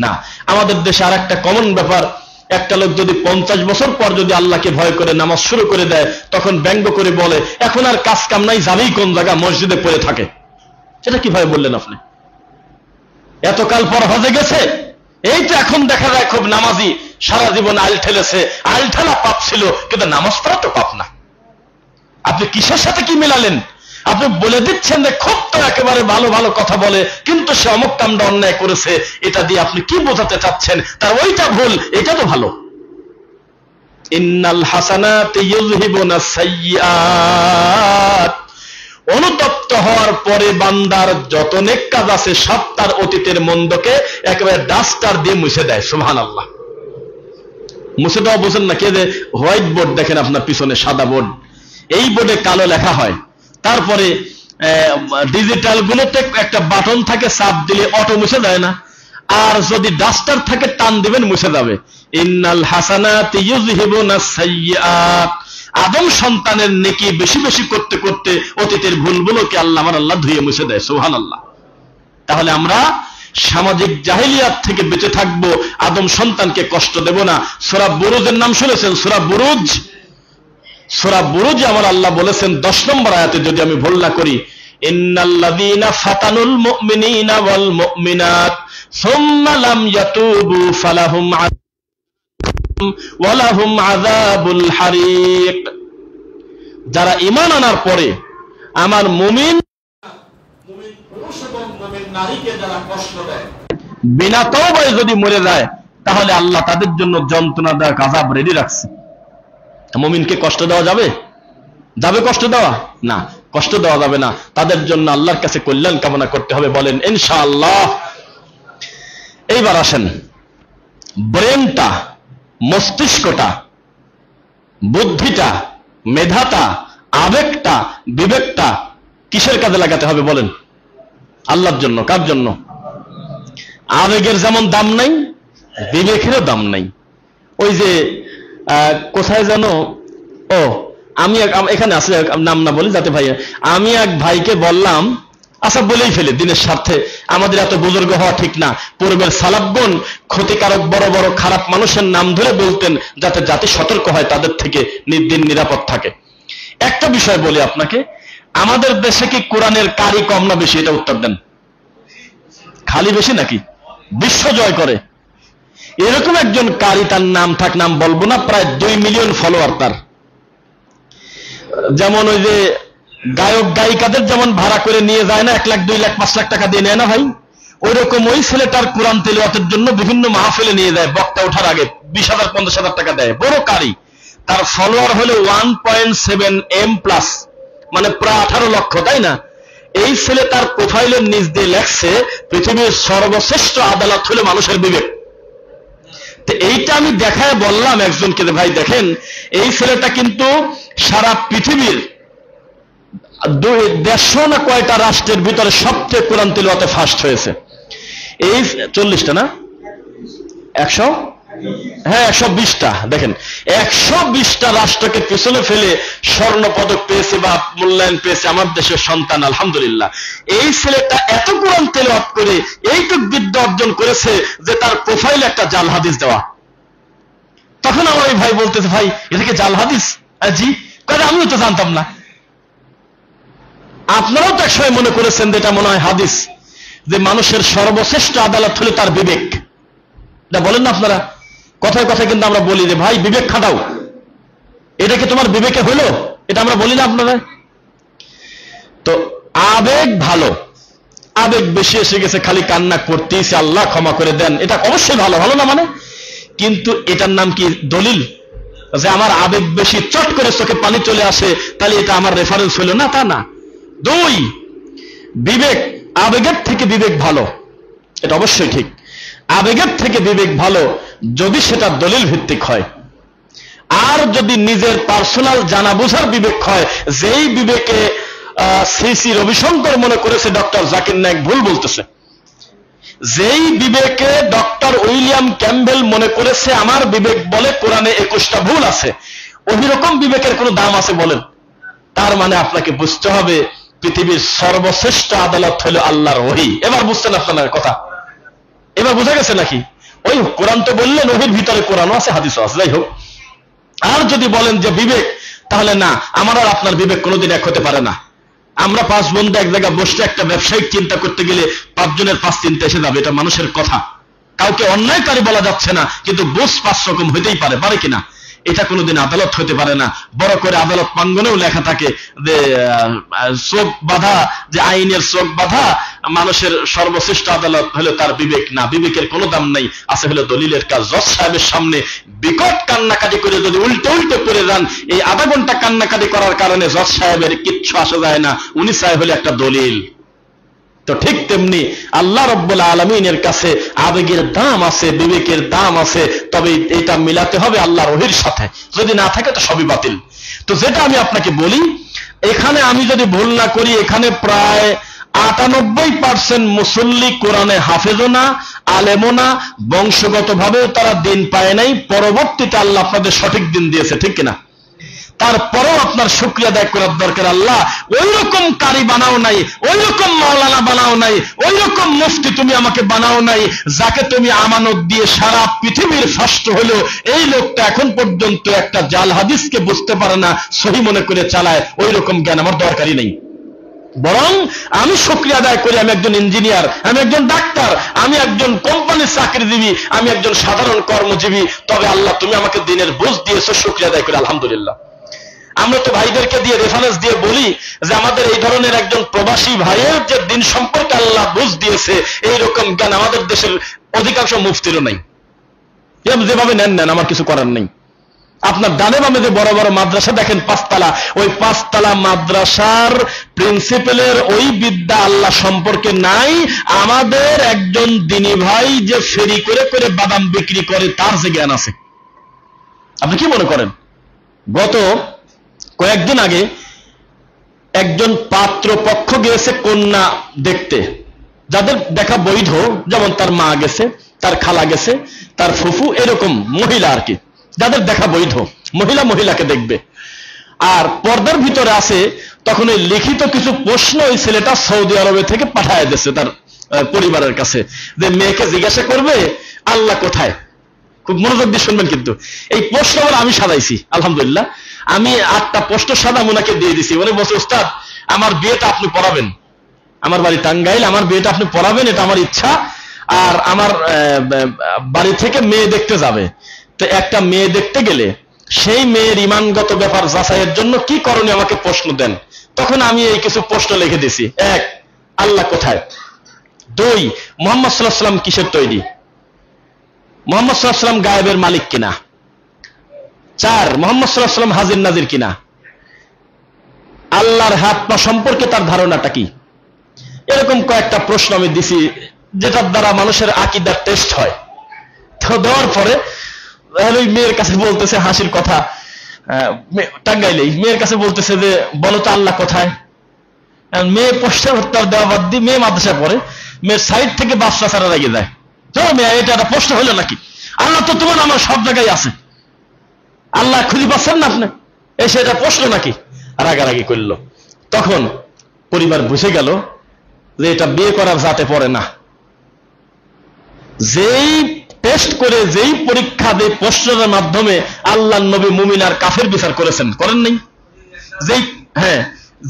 না। আমাদের দেশে আর একটা কমন ব্যাপার, একটা লোক যদি 50 বছর পর যদি আল্লাহকে ভয় করে নামাজ শুরু করে দেয়, তখন ব্যঙ্গ করে বলে এখন আর কাজ কাম নাই, যাবেই কোন জায়গা, মসজিদে পড়ে থাকে। সেটা কিভাবে বললেন আপনি? এতকাল পর হজে গেছে, এই তো এখন দেখা যায় খুব নামাজি, সারা জীবন আইল ঠেলেছে, আইল ঠেলা পাপ ছিল, কিন্তু নামাজ পড়া তো পাপ না। আপনি কিসের সাথে কি মেলালেন? আপনি বলে দিচ্ছেন যে খুব তো একেবারে ভালো ভালো কথা বলে, কিন্তু সে অমুক কামটা অন্যায় করেছে, এটা দিয়ে আপনি কি বোঝাতে চাচ্ছেন? তার ওইটা ভুল, এটা তো ভালো। ইন্নাল হাসানাতি ইউযহিবুনাস সাইয়্যাত, অনুতপ্ত হওয়ার পরে বান্দার যত নেক কাজ আছে সব তার অতীতের মন্দকে একেবারে ডাস্টার দিয়ে মুছে দেয়। সুবহানাল্লাহ। মুছে দেওয়া বোঝেন না? কে যে হোয়াইট বোর্ড দেখেন আপনার পিছনে, সাদা বোর্ড, এই বোর্ডে কালো লেখা হয়, তারপরে ডিজিটাল গুলোতে একটা বাটন থাকে, চাপ দিলে অটো মুছে যায় না, আর যদি ডাস্টার থাকে টান দিবেন মুছে যাবে। ইন্নাল হাসানাতি ইউযহিবুনাস সাইয়্যাত, আদম সন্তানের নেকি বেশি বেশি করতে করতে অতীতের ভুলগুলোকে আল্লাহ ধুয়ে মুছে দেয়। সুবহানাল্লাহ। তাহলে আমরা সামাজিক জাহেলিয়াত থেকে বেঁচে থাকবো, আদম সন্তানকে কষ্ট দেব না। সূরা বুরুজের নাম শুনেছেন? সূরা বুরুজ, সূরা বুরুজে আমার আল্লাহ বলেছেন 10 নম্বর আয়াতে, যদি আমি ভুল না করি, ইন্নাল্লাযীনা ফাতানুল মুমিনিনা ওয়াল মুমিনাত সুম্মা লাম ইয়াতুবু ফালাহুম ওয়ালাহুম আযাবুল হারিক। যারা ঈমান আনার পরে আমার মুমিন পুরুষ এবং মুমিন নারীকে যারা কষ্ট দেয়, বিনা তওবায় যদি মরে যায়, তাহলে আল্লাহ তাদের জন্য যন্ত্রণাদায়ক আযাব রেডি রাখছে। মুমিনকে কষ্ট দেওয়া যাবে? যাবে কষ্ট দেওয়া? না, কষ্ট দেওয়া যাবে না। তাদের জন্য আল্লাহর কাছে কল্যাণ কামনা করতে হবে, বলেন ইনশাআল্লাহ। এইবার আসেন, ব্রেনটা, মস্তিষ্কটা, বুদ্ধিটা, মেধাটা, আবেগটা, বিবেকটা কিসের কাজে লাগাতে হবে বলেন? আল্লাহর জন্য। কার জন্য? আবেগের যেমন দাম নাই, বিবেকেরও দাম নাই। ওই যে কোথায় জানো, ও আমি এখানে আসলে নাম না বলি যাতে ভাই, আমি এক ভাইকে বললাম, আচ্ছা বলেই ফেলে দিনের স্বার্থে, আমাদের এত বুজুর্গ হওয়া ঠিক না, পূর্বের সালাফগণ ক্ষতিকারক বড় বড় খারাপ মানুষের নাম ধরে বলতেন, যাতে জাতি সতর্ক হয়, তাদের থেকে নির্দিন নিরাপদ থাকে। একটা বিষয় বলি আপনাকে, আমাদের দেশে কি কোরআনের কারি কম না বেশি? এটা উত্তর দেন। খালি বেশি নাকি? বিশ্ব জয় করে এরকম একজন কারি, তার নাম থাক, নাম বলবো না, প্রায় 2 মিলিয়ন ফলোয়ার তার। যেমন ওই যে গায়ক গায়িকাদের যেমন ভাড়া করে নিয়ে যায় না, 1 লাখ 2 লাখ 5 লাখ টাকা দিয়ে নেয় না ভাই, ওই রকম ওই ছেলেটার কোরআন তেলাওয়াতের জন্য বিভিন্ন মাহফিলে নিয়ে যায়, বক্তা ওঠার আগে 20,000 50,000 টাকা দেয়। বড় কারি, তার ফলোয়ার হলো 1.7 M প্লাস, মানে প্রায় 18 লক্ষ, তাই না? এই ছেলে তার প্রোফাইলের নিচ দিয়ে লেখছে, পৃথিবীর সর্বশ্রেষ্ঠ আদালত হলো মানুষের বিবেক। তো এইটা আমি দেখায় বললাম একজনকে, ভাই দেখেন, এই ছেলেটা কিন্তু সারা পৃথিবীর 150 না কয়টা রাষ্ট্রের ভিতরে সবচেয়ে কোরআন তিলাওয়াতে ফার্স্ট হয়েছে। এই 40টা না 100, হ্যাঁ 120টা। দেখেন 120টা রাষ্ট্রকে পিছনে ফেলে স্বর্ণ পদক পেয়েছে বা মূল্যায়ন পেয়েছে আমার দেশের সন্তান, আলহামদুলিল্লাহ। এই ছেলেটা এত কোরআন তেলাওয়াত করে এইটুক বিদ্যা অর্জন করেছে যে তার প্রোফাইলে একটা জাল হাদিস দেওয়া। তখন আমার ওই ভাই বলতেছে, ভাই এটা কি জাল হাদিস? জি। কারণ আমিও তো জানতাম না। আপনারাও তো একসময় মনে করেছেন যে এটা মনে হয় হাদিস, যে মানুষের সর্বশ্রেষ্ঠ আদালত হলো তার বিবেক। এটা বলেন না আপনারা কথায় কথায়, কিন্তু আমরা বলি যে ভাই বিবেক খাটাও, এটা কি তোমার বিবেকে হলো? এটা আমরা বলি না আপনারা? তো আবেগ ভালো, আবেগ বেশি এসে গেছে, খালি কান্না করতেইছে আল্লাহ ক্ষমা করে দেন, এটা অবশ্যই ভালো, ভালো না মানে? কিন্তু এটার নাম কি দলিল যে আমার আবেগ বেশি, চট করে চোখে পানি চলে আসে, তাহলে এটা আমার রেফারেন্স হলো না? তা না। দুই, বিবেক, আবেগের থেকে বিবেক ভালো, এটা অবশ্যই ঠিক। আবেগের থেকে বিবেক ভালো যদি সেটা দলিল ভিত্তিক হয়। আর যদি নিজের পার্সোনাল জানা বোঝার বিবেক হয়, যেই বিবেকে শ্রী রবিশঙ্কর মনে করেছে ডক্টর জাকির নায়েক ভুল বলতেছে, যেই বিবেকে ডক্টর উইলিয়াম ক্যাম্বেল মনে করেছে আমার বিবেক বলে কোরআনে 21টা ভুল আছে, ওই রকম বিবেকের কোনো দাম আছে বলেন? তার মানে আপনাকে বুঝতে হবে পৃথিবীর সর্বশ্রেষ্ঠ আদালত হলো আল্লাহর ওহী। এবার বুঝছেন আপনার কথা? এবার বুঝা গেছে নাকি? ওই কোরআন তো বললেন, ওহির ভিতরে কোরআনও আছে, হাদিসও আছে, যাই হোক। আর যদি বলেন যে বিবেক, তাহলে না, আমার আর আপনার বিবেক কোনোদিন এক হতে পারে না। আমরা 5 বন্ধু এক জায়গায় বসে একটা ব্যবসায়িক চিন্তা করতে গেলে 5 জনের 5 চিন্তা এসে যাবে, এটা মানুষের কথা। কাউকে অন্যায়কারী বলা যাচ্ছে না, কিন্তু বোঝ 5 রকম হইতেই পারে, পারে কিনা? এটা কোনোদিন আদালত হতে পারে না। বড় করে আদালত প্রাঙ্গণেও লেখা থাকে যে চোখ বাঁধা, যে আইনের চোখ বাঁধা মানুষের সর্বশ্রেষ্ঠ আদালত হলো তার বিবেক। না, বিবেকের কোনো দাম নাই, আছে হলো দলিলের কাজ। জজ সাহেবের সামনে বিকট কান্নাকাটি করে যদি উল্টে উল্টে পড়ে যান, এই আধা ঘন্টা কান্নাকাটি করার কারণে জজ সাহেবের কিচ্ছু আসা যায় না, উনি সাহেব হলো একটা দলিল। তো ঠিক তেমনি আল্লাহ রাব্বুল আলামিনের কাছে আবেগের দাম আছে, বিবেকের দাম আছে, তবে এটা মিলাতে হবে আল্লাহর ওহীর সাথে, যদি না থাকে তো সবই বাতিল। তো যেটা আমি আপনাকে বলি, এখানে আমি যদি ভুল না করি, এখানে প্রায় 98% মুসল্লি কোরআনে হাফেজও না, আলেমও না, বংশগতভাবেও তারা দিন পায় নাই, পরবর্তীতে আল্লাহ আপনাদের সঠিক দিন দিয়েছে, ঠিক কিনা? তারপরেও আপনার শুকরিয়া আদায় করার দরকার। আল্লাহ ওই রকম কারি বানাও নাই, ওই রকম মাওলানা বানাও নাই, ওই রকম মুফতি তুমি আমাকে বানাও নাই, যাকে তুমি আমানত দিয়ে সারা পৃথিবীর ফার্স্ট হলো এই লোকটা এখন পর্যন্ত একটা জাল হাদিসকে বুঝতে পারে না, সহি মনে করে চালায়, ওই রকম জ্ঞান আমার দরকারই নেই। বরং আমি শুকরিয়া আদায় করি, আমি একজন ইঞ্জিনিয়ার, আমি একজন ডাক্তার, আমি একজন কোম্পানির চাকরিজীবী, আমি একজন সাধারণ কর্মজীবী, তবে আল্লাহ তুমি আমাকে দিনের বুঝ দিয়েছো, শুকরিয়া আদায় করি, আলহামদুলিল্লাহ। আমরা তো ভাইদেরকে দিয়ে রেফারেন্স দিয়ে বলি যে আমাদের এই ধরনের একজন প্রবাসী ভাইয়ের যে দিন সম্পর্কে আল্লাহ বুঝ দিয়েছে, এইরকম জ্ঞান আমাদের দেশের অধিকাংশ মুফতিরও নাই। যেভাবে নেন নেন, আমার কিছু করার নেই। আপনার ডানে বামে যে বড় বড় মাদ্রাসা দেখেন 5 তালা, ওই 5 তালা মাদ্রাসার প্রিন্সিপালের ওই বিদ্যা আল্লাহ সম্পর্কে নাই। আমাদের একজন দিনী ভাই যে ফেরি করে করে বাদাম বিক্রি করে, তার যে জ্ঞান আছে। আপনি কি মনে করেন? গত কয়েকদিন আগে একজন পাত্র পক্ষ গিয়েছে কন্যা দেখতে, যাদের দেখা বৈধ, যেমন তার মা গেছে, তার খালা গেছে, তার ফুফু, এরকম মহিলা আর কি, যাদের দেখা বৈধ, মহিলা মহিলাকে দেখবে। আর পর্দার ভিতরে আছে, তখন ওই লিখিত কিছু প্রশ্ন ওই ছেলেটা সৌদি আরবে থেকে পাঠায় দিচ্ছে তার পরিবারের কাছে, যে মেয়েকে জিজ্ঞাসা করবে আল্লাহ কোথায়। খুব মনোযোগ দিয়ে শুনবেন কিন্তু, এই প্রশ্ন আমি সাজাইছি, আলহামদুলিল্লাহ। আমি 8টা প্রশ্ন সাদা ওনাকে দিয়ে দিছি। উনি বলছে, উস্তাদ আমার বিয়েটা আপনি পড়াবেন, আমার বাড়ি টাঙ্গাইল, আমার বিয়েটা আপনি পড়াবেন, এটা আমার ইচ্ছা। আর আমার বাড়ি থেকে মেয়ে দেখতে যাবে, তো একটা মেয়ে দেখতে গেলে সেই মেয়ের ইমানগত ব্যাপার যাচাইয়ের জন্য কি করণীয় আমাকে প্রশ্ন দেন। তখন আমি এই কিছু প্রশ্ন লিখে দিছি। 1, আল্লাহ কোথায়? 2, মুহাম্মদ সাল্লাল্লাহু আলাইহি ওয়াসাল্লাম কিসের তৈরি? মুহাম্মদ সাল্লাল্লাহু আলাইহি ওয়াসাল্লাম গায়েবের মালিক কিনা? 4, মুহাম্মদ সাল্লাল্লাহু আলাইহি ওয়াসাল্লাম হাজির নাজির কিনা? আল্লাহর হাত পা সম্পর্কে তার ধারণাটা কি? এরকম কয়েকটা প্রশ্ন আমি দিছি, যেটার দ্বারা মানুষের আকীদার টেস্ট হয়। তো দেওয়ার পরে ওই মেয়ের কাছে বলতেছে, হাসির কথা, টাঙ্গাইলেই মেয়ের কাছে বলতেছে যে বলো তো আল্লাহ কোথায়? মেয়ে প্রশ্নের উত্তর দেওয়া বাদ দিয়ে, মেয়ে মাদ্রাসায় পড়ে, মেয়ের সাইড থেকে বাচ্চা ছাড়া লেগে যায়, মেয়ে এটা একটা প্রশ্ন হলো নাকি? আল্লাহ তো তোমার আমার সব জায়গায় আছে, আল্লাহ খুঁজে পাচ্ছেন না আপনি, এসে এটা প্রশ্ন নাকি? রাগারাগি করলো। তখন পরিবার বুঝে গেল যে এটা বিয়ে করার জাতে পড়ে না। যেই টেস্ট করে, যেই পরীক্ষা দিয়ে প্রশ্নের মাধ্যমে আল্লাহর নবী মুমিন আর কাফের বিচার করেছেন, করেন নাই?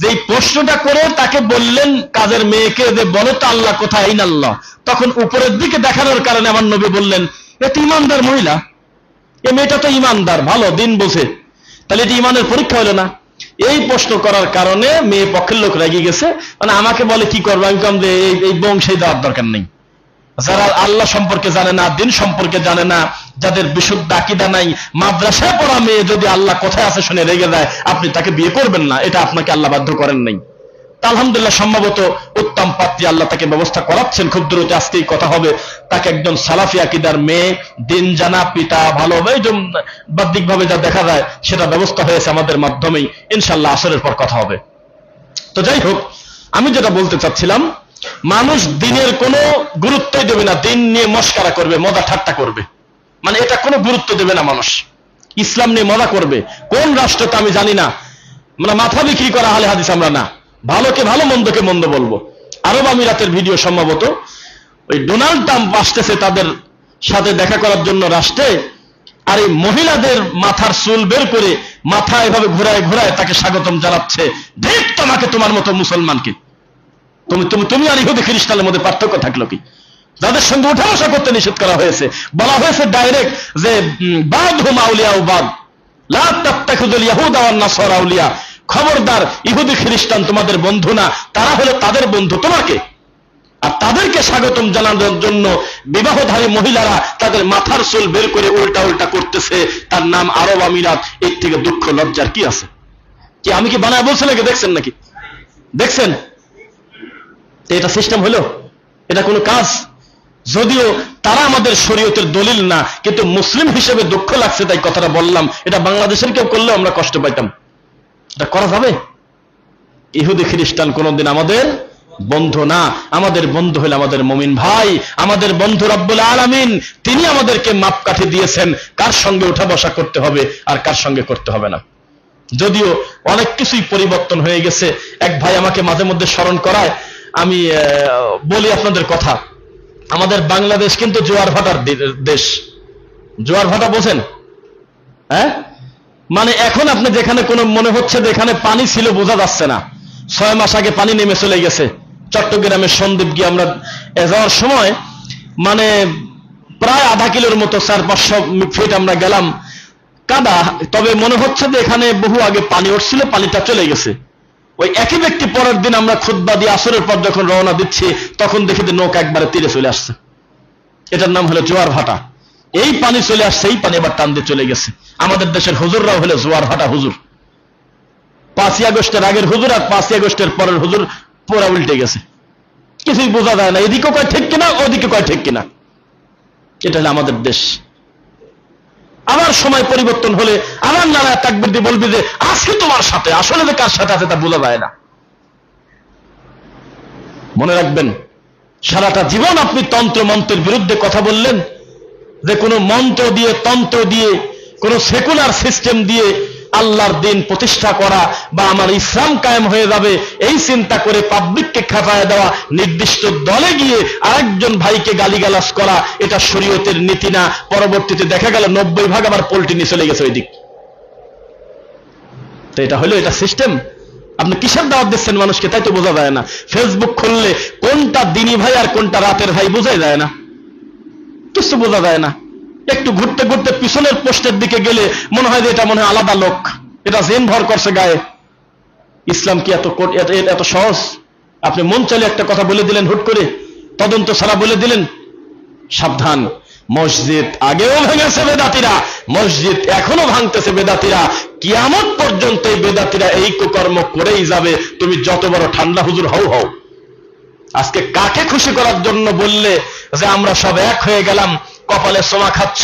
যেই প্রশ্নটা করে তাকে বললেন কাজের মেয়েকে যে বলো তো আল্লাহ কোথায়, আইন আল্লাহ, তখন উপরের দিকে দেখানোর কারণে আমার নবী বললেন, এ তো ইমানদার মহিলা, এ মেয়েটা তো ইমানদার, ভালো দিন বোঝে, তাহলে এটা ইমানের পরীক্ষা হলো না? এই প্রশ্ন করার কারণে মেয়ে পক্ষের লোক রেগে গেছে, মানে আমাকে বলে কি করবো, আমি কম যে এই বংশে দেওয়ার দরকার নেই। যারা আল্লাহ সম্পর্কে জানে না, দিন সম্পর্কে জানে না, যাদের বিশুদ্ধ আকীদা নাই, মাদ্রাসায় পড়া মেয়ে যদি আল্লাহ কোথায় আছে শুনে রেগে যায়, আপনি তাকে বিয়ে করবেন না, এটা আপনাকে আল্লাহ বাধ্য করেন নাই। আলহামদুলিল্লাহ সম্ভবত উত্তম পাত্রী আল্লাহ তাকে ব্যবস্থা করাচ্ছেন, খুব দ্রুত আজকেই কথা হবে। তাকে একজন সালাফি আকীদার মেয়ে, দিন জানা, পিতা ভালো হবে, বাহ্যিক ভাবে যা দেখা যায় সেটা ব্যবস্থা হয়েছে আমাদের মাধ্যমেই। ইনশাআল্লাহ আসরের পর কথা হবে। তো যাই হোক, আমি যেটা বলতে চাচ্ছিলাম, মানুষ দিনের কোনো গুরুত্বই দেবে না, দিন নিয়ে মস্কারা করবে, মজা ঠাট্টা করবে, মানে এটা কোনো গুরুত্ব দেবে না মানুষ। ইসলাম নিয়ে মজা করবে, কোন রাষ্ট্রটা আমি জানি না, মানে মাথা বিক্রি করা আহলে হাদিস আমরা না, ভালোকে ভালো মন্দকে মন্দ বলবো। আরব আমিরাতের ভিডিও সম্ভবত, ওই ডোনাল্ড ট্রাম্প আসতেছে তাদের সাথে দেখা করার জন্য রাষ্ট্রে, আর এই মহিলাদের মাথার চুল বের করে মাথা এভাবে ঘুরায় ঘুরায় তাকে স্বাগতম জানাচ্ছে। দেখ তোমাকে, তোমার মতো মুসলমানকে, তুমি আর ইহুদি খ্রিস্টানের মধ্যে পার্থক্য থাকলো কি? যাদের সঙ্গে উঠা বসা করতে নিষেধ করা হয়েছে, বলা হয়েছে ডাইরেক্ট যে বাদহুম আউলিয়া বাদ, লা তাত্তাখিযুল ইয়াহুদা ওয়ান নাসারা আউলিয়া, খবরদার ইহুদি খ্রিস্টান তোমাদের বন্ধু না, তারা হলো তাদের বন্ধু তোমাকে। আর তাদেরকে স্বাগতম জানানোর জন্য বিবাহধারী মহিলারা তাদের মাথার চুল বের করে উল্টা উল্টা করতেছে, তার নাম আরব আমিরাত। এর থেকে দুঃখ লজ্জার কি আছে? কি আমি কি বানায় বলছি নাকি? দেখছেন নাকি? দেখছেন? এটা সিস্টেম হলো? এটা কোনো কাজ? যদিও তারা আমাদের শরীয়তের দলিল না, কিন্তু মুসলিম হিসেবে দুঃখ লাগছে তাই কথাটা বললাম। এটা বাংলাদেশের কেউ করলেও আমরা কষ্ট পাইতাম। এটা করা যাবে? ইহুদি খ্রিস্টান কোনদিন আমাদের বন্ধু না, আমাদের বন্ধু হলো আমাদের মুমিন ভাই, আমাদের বন্ধু রব্বুল আলামিন। তিনি আমাদেরকে মাপকাঠি দিয়েছেন কার সঙ্গে উঠা বসা করতে হবে আর কার সঙ্গে করতে হবে না। যদিও অনেক কিছুই পরিবর্তন হয়ে গেছে। এক ভাই আমাকে মাঝে মধ্যে স্মরণ করায়, আমি বলি আপনাদের কথা, আমাদের বাংলাদেশ কিন্তু জোয়ার ভাটার দেশ। জোয়ার ভাটা বোঝেন? হ্যাঁ, মানে এখন আপনি যেখানে কোনো মনে হচ্ছে যে এখানে পানি ছিল বোঝা যাচ্ছে না, 6 মাস আগে পানি নেমে চলে গেছে। চট্টগ্রামের সন্দ্বীপ গিয়ে আমরা যাওয়ার সময় মানে প্রায় আধা কিলোর মতো 400-500 ফিট আমরা গেলাম, কাদা, তবে মনে হচ্ছে যে এখানে বহু আগে পানি উঠছিল, পানিটা চলে গেছে। ওই একই ব্যক্তি পরের দিন আমরা খুতবা দিয়ে আসরের পর যখন রওনা দিচ্ছি, তখন দেখি যে নৌকা একবারে তীরে চলে আসছে। এটার নাম হলো জোয়ার ভাটা। এই পানি চলে আসছে, এই পানি এবার টান দিয়ে চলে গেছে। আমাদের দেশের হুজুররাও হলো জোয়ার ভাটা হুজুর। 5ই আগস্টের আগের হুজুর আর 5ই আগস্টের পরের হুজুর পুরা উল্টে গেছে, কিছুই বোঝা যায় না, এদিকে কয় ঠিক কিনা ওদিকে কয় ঠিক কিনা। এটা হলো আমাদের দেশ। আবার সময় পরিবর্তন হলে আবার নানা তাকবীর দিয়ে বলবি যে আজকে তোমার সাথে, আসলে যে কার সাথে আছে তা বোঝা যায় না। মনে রাখবেন, সারাটা জীবন আপনি তন্ত্র মন্ত্রের বিরুদ্ধে কথা বললেন, যে কোনো মন্ত্র দিয়ে, তন্ত্র দিয়ে, কোনো সেকুলার সিস্টেম দিয়ে আল্লাহর দিন প্রতিষ্ঠা করা বা আমার ইসলাম কায়েম হয়ে যাবে, এই চিন্তা করে পাবলিককে খেপায় দেওয়া, নির্দিষ্ট দলে গিয়ে আরেকজন ভাইকে গালিগালাজ করা, এটা শরীয়তের নীতি না। পরবর্তীতে দেখা গেল 90% আবার পল্টি নিয়ে চলে গেছে ওই দিক। তো এটা হলো, এটা সিস্টেম। আপনি কিসের দাওয়াত দিচ্ছেন মানুষকে, তাই তো বোঝা যায় না। ফেসবুক খুললে কোনটা দিনী ভাই আর কোনটা রাতের ভাই বোঝাই যায় না, কিছু বোঝা যায় না। একটু ঘুরতে ঘুরতে পিছনের পোস্টের দিকে গেলে মনে হয় যে এটা মনে হয় আলাদা লোক, এটা জিন ভর করছে গায়ে। ইসলাম কি এত সহজ? আপনি মন চাইলে একটা কথা বলে দিলেন, হুট করে তদন্ত ছাড়া বলে দিলেন। সাবধান, মসজিদ আগেও ভেঙেছে বেদাতিরা, মসজিদ এখনো ভাঙতেছে বেদাতিরা, কিয়ামত পর্যন্ত এই বেদাতিরা এই কুকর্ম করেই যাবে। তুমি যত বড় ঠান্ডা হুজুর হও হও। আজকে কাকে খুশি করার জন্য বললে যে আমরা সব এক হয়ে গেলাম, কপালে সোমা খাচ্ছ,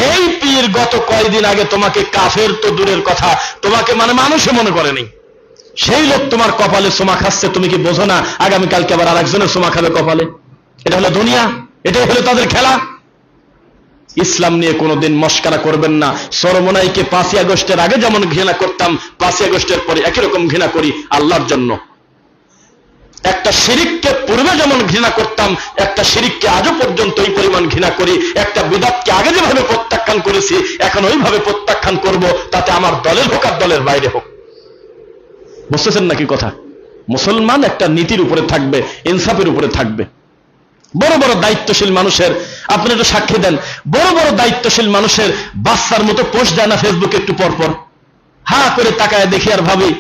এই পীর গত কয়েকদিন আগে তোমাকে কাফের তো দূরের কথা, তোমাকে মানে মানুষে মনে করেনি, সেই লোক তোমার কপালে সোমা খাচ্ছে। তুমি কি বোঝো না আগামীকালকে আবার আরেকজনের সোমা খাবে কপালে? এটা হলো দুনিয়া, এটাই হলো তাদের খেলা। ইসলাম নিয়ে কোনোদিন মস্কারা করবেন না। সরমনাইকে 5ই আগস্টের আগে যেমন ঘৃণা করতাম, 5ই আগস্টের পরে একই রকম ঘৃণা করি আল্লাহর জন্য। একটা শিরিককে পূর্বে যেমন ঘৃণা করতাম, একটা শিরিককে আজও পর্যন্ত এই পরিমাণ ঘৃণা করি। একটা বিদআতকে আগে যেভাবে প্রত্যাখ্যান করেছি, এখন ওইভাবে প্রত্যাখ্যান করব, তাতে আমার দলের হোক আর দলের বাইরে হোক। বুঝতেছেন নাকি কথা? মুসলমান একটা নীতির উপরে থাকবে, ইনসাফের উপরে থাকবে। বড় বড় দায়িত্বশীল মানুষের, আপনি একটু সাক্ষী দেন, বড় বড় দায়িত্বশীল মানুষের বাচ্চার মতো পোস্ট যায় না ফেসবুকে একটু পর পর? হা করে তাকায় দেখি আর ভাবি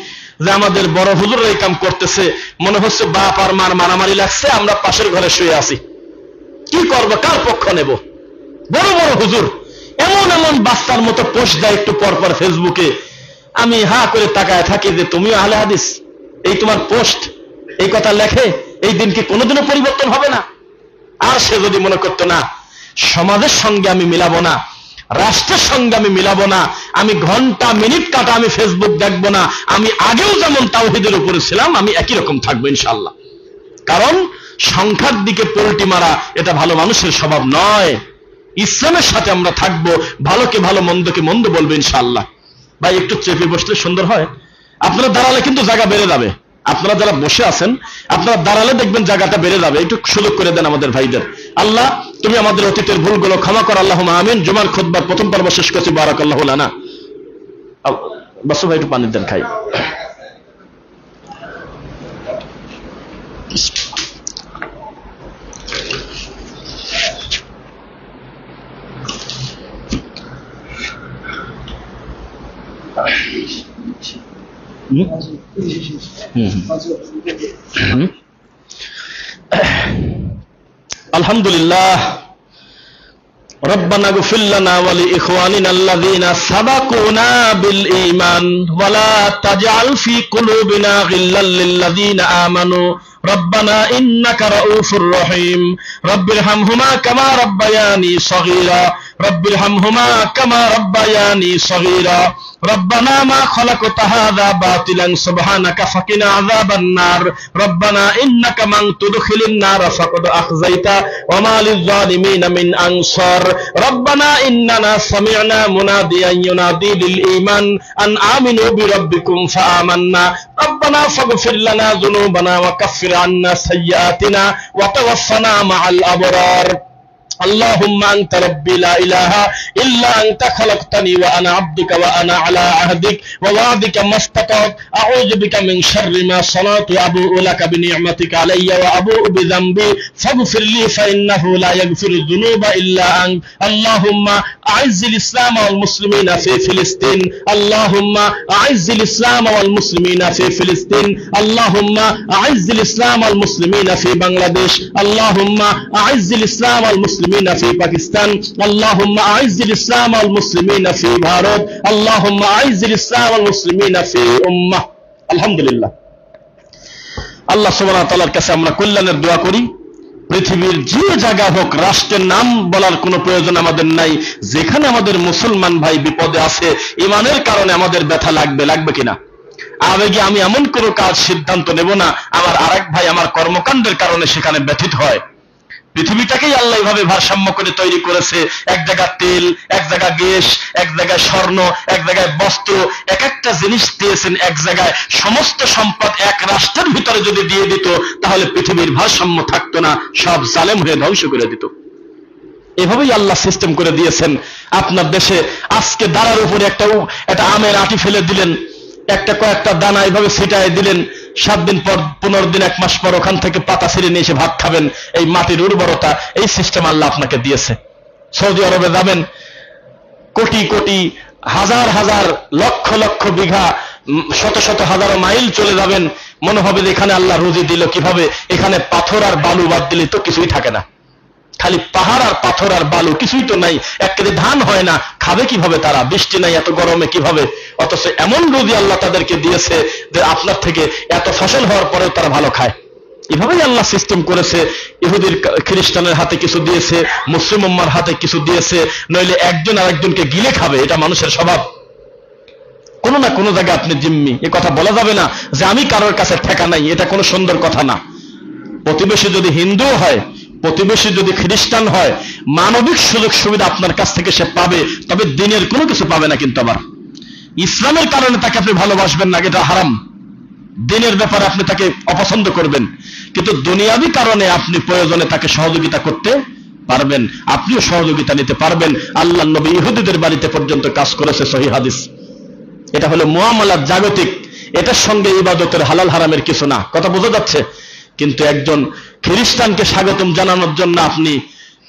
যে আমাদের বড় হুজুর এই কাম করতেছে, মনে হচ্ছে বাপ আর মার মারামারি লাগছে, আমরা পাশের ঘরে শুয়ে আছি, কি করবো, কার পক্ষ নেব? বড় বড় হুজুর এমন এমন বাচ্চার মতো পোস্ট দেয় একটু পর পর ফেসবুকে, আমি হা করে তাকায় থাকি যে তুমিও আহলে হাদিস, এই তোমার পোস্ট, এই কথা লেখে, এই দিন কি কোনোদিনও পরিবর্তন হবে না? আর সে যদি মনে করতো না সমাজের সঙ্গে আমি মিলাবো না, রাষ্ট্রের সঙ্গে আমি মিলাবো না, আমি ঘন্টা মিনিট কাটা আমি ফেসবুক দেখবো না, আমি আগেও যেমন তাওহীদের উপরে ছিলাম আমি একই রকম থাকবো ইনশাআল্লাহ। কারণ সংখ্যার দিকে পোল্টি মারা এটা ভালো মানুষের স্বভাব নয়। ইসলামের সাথে আমরা থাকবো, ভালোকে ভালো মন্দকে মন্দ বলবো ইনশাআল্লাহ। ভাই একটু চেপে বসলে সুন্দর হয়, আপনারা দাঁড়ালে কিন্তু জায়গা বেড়ে যাবে, আপনারা যারা বসে আছেন আপনারা দাঁড়ালে দেখবেন জায়গাটা বেড়ে যাবে, একটু সুযোগ করে দেন আমাদের ভাইদের। আল্লাহ তুমি আমাদের অতীতের ভুলগুলো ক্ষমা কর, আল্লাহুম্মা আমিন। জুমার খুতবার প্রথম পর্ব শেষ করছি, বারাকাল্লাহু লানা। বাসু ভাই একটু পানি দেন, খাই। আলহামদুলিল্লাহ। রব্বানা গফির লানা ওয়া লিইখওয়ানিনা আল্লাযীনা সাবাকুনা বিল ঈমান ওয়া লা তাজআল ফী কুলুবিনা গিল্লাল লিল্লাযীনা আমানু রব্বানা ইন্নাকা রাউফুর রহিম। রব্বিরহামহুমা কামা রাব্বায়ানি সগীরা, রব্বিরহামহুমা কামা রাব্বায়ানি সগীরা। রব্বানা মা খালাকতা হাযা বাতিলান সুবহানাকা ফাকিনা আযাবান নার। রব্বানা ইন্নাকা মান তুদখিলিন নার ফাকাদ আখযাইতা ওয়া মা লিয-যালিমিনা মিন আনসার। রব্বানা ইন্নানা সামি'না মুনাদিয়ান ইউনাদি লিল ঈমান আন আমিনু বিরাব্বিকুম ফাআমান্না। রব্বানা ফাগফির লানা যুনুবানা ওয়া কাফির আন্না সাইয়্যাতিনা ওয়া তাওয়াফানা মা'আল আবরার। اللهم أنت ربي لا إله إلا أنت خلقتني وأنا عبدك وأنا على عهدك ووعدك ما استطعت أعوذ بك من شر ما صنعت وأبوء لك بنعمتك علي وأبوء بذنبي فاغفر لي فإنه لا يغفر الذنوب إلا أنت. اللهم أعز الإسلام والمسلمين في فلسطين. اللهم أعز الإسلام والمسلمين في فلسطين. اللهم أعز الإسلام والمسلمين في بنغلاديش. اللهم أعز الإسلام والمسلمين في পাকিস্তান। اللهم أعز الإسلام والمسلمين في ভারত। اللهم أعز الإسلام والمسلمين في উম্মাহ। আলহামদুলিল্লাহ। আল্লাহ সুবহানাহু ওয়া তাআলার কাছে আমরা কল্যাণের দোয়া করি। পৃথিবীর যে জায়গা হোক, রাষ্ট্রের নাম বলার কোনো প্রয়োজন আমাদের নাই, যেখানে আমাদের মুসলমান ভাই বিপদে আছে, ইমানের কারণে আমাদের ব্যথা লাগবে কিনা? আবেগে আমি এমন কোনো কাজ সিদ্ধান্ত নেব না আমার আরেক ভাই আমার কর্মকাণ্ডের কারণে সেখানে ব্যথিত হয়। পৃথিবীটাকেই আল্লাহ এইভাবে ভারসাম্য করে তৈরি করেছে। এক জায়গায় তেল, এক জায়গায় গ্যাস, এক জায়গায় স্বর্ণ, এক জায়গায় বস্ত্র, এক একটা জিনিস দিয়েছেন এক জায়গায়। সমস্ত সম্পদ এক রাষ্ট্রের ভিতরে যদি দিয়ে দিত তাহলে পৃথিবীর ভারসাম্য থাকতো না, সব জালেম হয়ে ধ্বংস করে দিত। এভাবেই আল্লাহ সিস্টেম করে দিয়েছেন। আপনার দেশে আজকে দাঁড়ার উপরে একটা আমের আটি ফেলে দিলেন, কয়েকটা দানা এইভাবে ছিটায় দিলেন, 7 দিন পর 15 দিন 1 মাস পর ওখান থেকে পাতা ছিঁড়ে নিয়ে এসে ভাত খাবেন। এই মাটির উর্বরতা, এই সিস্টেম আল্লাহ আপনাকে দিয়েছে। সৌদি আরবে যাবেন, কোটি কোটি হাজার হাজার লক্ষ লক্ষ বিঘা, শত শত হাজার মাইল চলে যাবেন, মনে হবে যে এখানে আল্লাহ রুজি দিল কিভাবে। এখানে পাথর আর বালু বাদ দিলে তো কিছুই থাকে না, খালি পাহাড় আর পাথর আর বালু, কিছুই তো নাই। এক কেজি ধান হয় না, খাবে কিভাবে তারা? বৃষ্টি নাই, এত গরমে কিভাবে? অথচ এমন রুজি আল্লাহ তাদেরকে দিয়েছে যে আপনার থেকে এত ফসল হওয়ার পরেও তারা ভালো খায়। এভাবেই আল্লাহ সিস্টেম করেছে। ইহুদির খ্রিস্টানের হাতে কিছু দিয়েছে, মুসলিম উম্মার হাতে কিছু দিয়েছে, নইলে একজন আরেকজনকে গিলে খাবে, এটা মানুষের স্বভাব। কোনো না কোনো জায়গায় আপনি জিম্মি, এ কথা বলা যাবে না যে আমি কারোর কাছে ঠেকা নাই, এটা কোনো সুন্দর কথা না। প্রতিবেশী যদি হিন্দু হয়, প্রতিবেশী যদি খ্রিস্টান হয়, মানবিক সুযোগ সুবিধা আপনার কাছ থেকে সে পাবে, তবে দিনের কোনো কিছু পাবে না। কিন্তু আবার ইসলামের কারণে তাকে আপনি ভালোবাসবেন না, এটা হারাম। দিনের ব্যাপারে আপনি তাকে অপছন্দ করবেন, কিন্তু দুনিয়াবি কারণে আপনি প্রয়োজনে তাকে সহযোগিতা করতে পারবেন, আপনিও সহযোগিতা নিতে পারবেন। আল্লাহ নবী ইহুদিদের বাড়িতে পর্যন্ত কাজ করেছে, সহিহ হাদিস। এটা হলো মুআমালাত জাগতিক, এটার সঙ্গে ইবাদতের হালাল হারামের কিছু না, কথা বোঝা যাচ্ছে? কিন্তু একজন খ্রিস্টানকে স্বাগতম জানানোর জন্য আপনি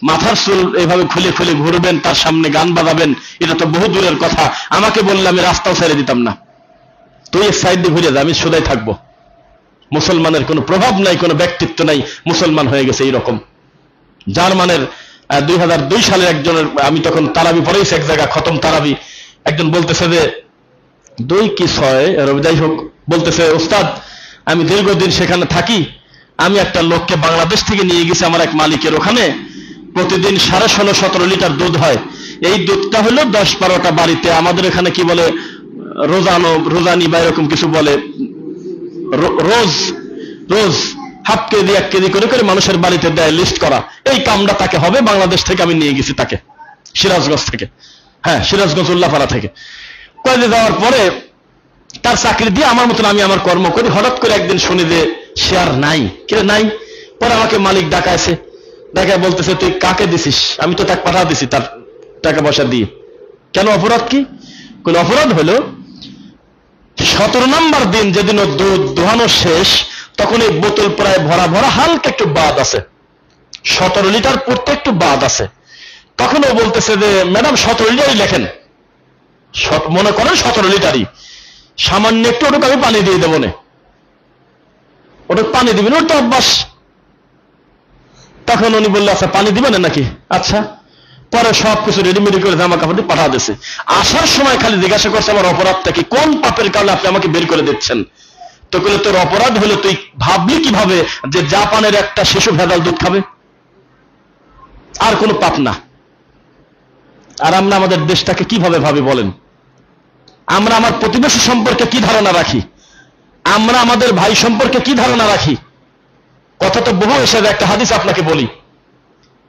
মাথার চুল এভাবে খুলে খুলে ঘুরবেন, তার সামনে গান বাজাবেন, এটা তো বহু দূরের কথা। আমাকে বললে আমি রাস্তাও ছেড়ে দিতাম না, তুই এক সাইড দিয়ে ঘুরে যা, আমি সোজাই থাকবো। মুসলমানের কোনো প্রভাব নাই, কোনো ব্যক্তিত্ব নাই, মুসলমান হয়ে গেছে এইরকম। জার্মানের 2002 সালের একজনের, আমি তখন তারাবি পড়েছি এক জায়গা, খতম তারাবি, একজন বলতেছে যে 2 কি 6, যাই হোক, বলতেছে ওস্তাদ আমি দীর্ঘদিন সেখানে থাকি, আমি একটা লোককে বাংলাদেশ থেকে নিয়ে গেছি আমার এক মালিকের ওখানে, প্রতিদিন 16.5-17 লিটার দুধ হয়। এই দুধটা হলো 10-12টা বাড়িতে, আমাদের এখানে কি বলে রোজানি বা এরকম কিছু বলে, রোজ রোজ হাফ কেজি 1 কেজি করে করে মানুষের বাড়িতে দেয়, লিস্ট করা। এই কামটা তাকে হবে, বাংলাদেশ থেকে আমি নিয়ে গেছি তাকে, সিরাজগঞ্জ থেকে, হ্যাঁ সিরাজগঞ্জ উল্লাপাড়া থেকে। কয়েকদিন যাওয়ার পরে তার চাকরি দিয়ে আমার মতন আমি আমার কর্ম করি, হঠাৎ করে একদিন শুনি যে সে আর নাই, কে নাই। পরে আমাকে মালিক ডাকাইছে, ডাকায় বলতেছে তুই কাকে দিছিস? আমি তো তাকে পাঠা দিছি তার টাকা পয়সা দিয়ে। কেন, অপরাধ কি? কোন অপরাধ হলো 17 নম্বর দিন যেদিন ও দুধ দোহানো শেষ, তখন এই বোতল প্রায় ভরা ভরা, হালকা একটু বাদ আছে, 17 লিটার পড়তে একটু বাদ আছে। তখন ও বলতেছে যে ম্যাডাম 17 লিটারই লেখেন, মনে করেন 17 লিটারই, সামান্য একটু ওটুকু আমি পানি দিয়ে দেবো না, ওটুকু পানি দিবেন, ওর তো অভ্যাস। তখন উনি বললো আচ্ছা পানি দিবেন নাকি, আচ্ছা। পরে সবকিছু রেডিমেডি করে জামা কাপড় দিয়ে পাঠা দিয়েছে। আসার সময় খালি জিজ্ঞাসা করছে আমার অপরাধটা কি, কোন পাপের কারণে আপনি আমাকে বের করে দিচ্ছেন? তো বলে তোর অপরাধ হলো তুই ভাবলি কিভাবে যে জাপানের একটা শিশু ভেজাল দুধ খাবে, আর কোনো পাপ না। আর আমরা আমাদের দেশটাকে কিভাবে ভাবি বলেন? আমরা আমার প্রতিবেশী সম্পর্কে কি ধারণা রাখি, আমরা আমাদের ভাই সম্পর্কে কি ধারণা রাখি? কথা তো বহু এসে, একটা হাদিস আপনাকে বলি,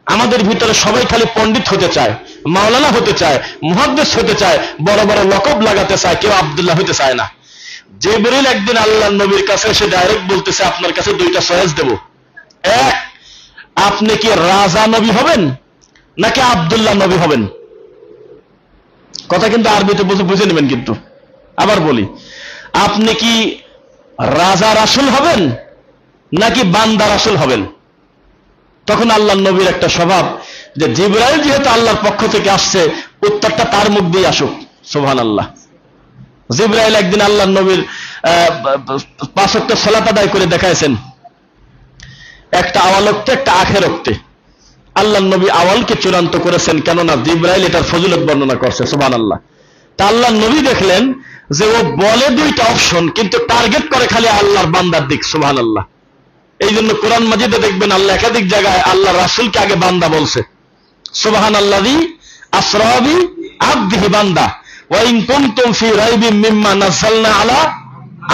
আমাদের ভিতরে সবাই খালি পণ্ডিত হতে চায়, মাওলানা হতে চায়, মুহাদ্দিস হতে চায়, বড় বড় লকব লাগাতে চায়, কেউ আব্দুল্লাহ হতে চায় না। জিবরিল একদিন আল্লাহর নবীর কাছে এসে ডাইরেক্ট বলতেছে আপনার কাছে 2টা চয়েস দেব, এক, আপনি কি রাজা নবী হবেন নাকি আব্দুল্লাহ নবী হবেন? কথা কিন্তু আরবিতে বুঝে নেবেন। কিন্তু আবার বলি, আপনি কি রাজা রাসূল হবেন নাকি বান্দা রাসূল হবেন? তখন আল্লাহর নবীর একটা স্বভাব যে জিবরাইল যেহেতু আল্লাহর পক্ষ থেকে আসছে, উত্তরটা তার মুখ দিয়ে আসুক। সুবহানাল্লাহ। জিবরাইল একদিন আল্লাহর নবীর 5 ওয়াক্ত সালাত আদায় করে দেখাইছেন, একটা আওয়াল ওয়াক্তে একটা আখের ওয়াক্তে। আল্লাহর নবী আওয়ালকে চূড়ান্ত করেছেন, কেননা জিবরাইল এটার ফজিলত বর্ণনা করছে। সুবহানাল্লাহ। তা আল্লাহর নবী দেখলেন যে ও বলে 2টা অপশন, কিন্তু টার্গেট করে খালি আল্লাহর বান্দার দিক। সুবহানাল্লাহ। এই জন্য কোরআন মাজিদে দেখবেন আল্লাহ একাধিক জায়গায় আল্লাহ রাসূলকে আগে বান্দা বলছে। সুবহানাল্লাযী আসরা বি আবদিহি, বান্দা। ওয়া ইন কুনতুম ফি রাইবিম মিম্মা নাযালনা আলা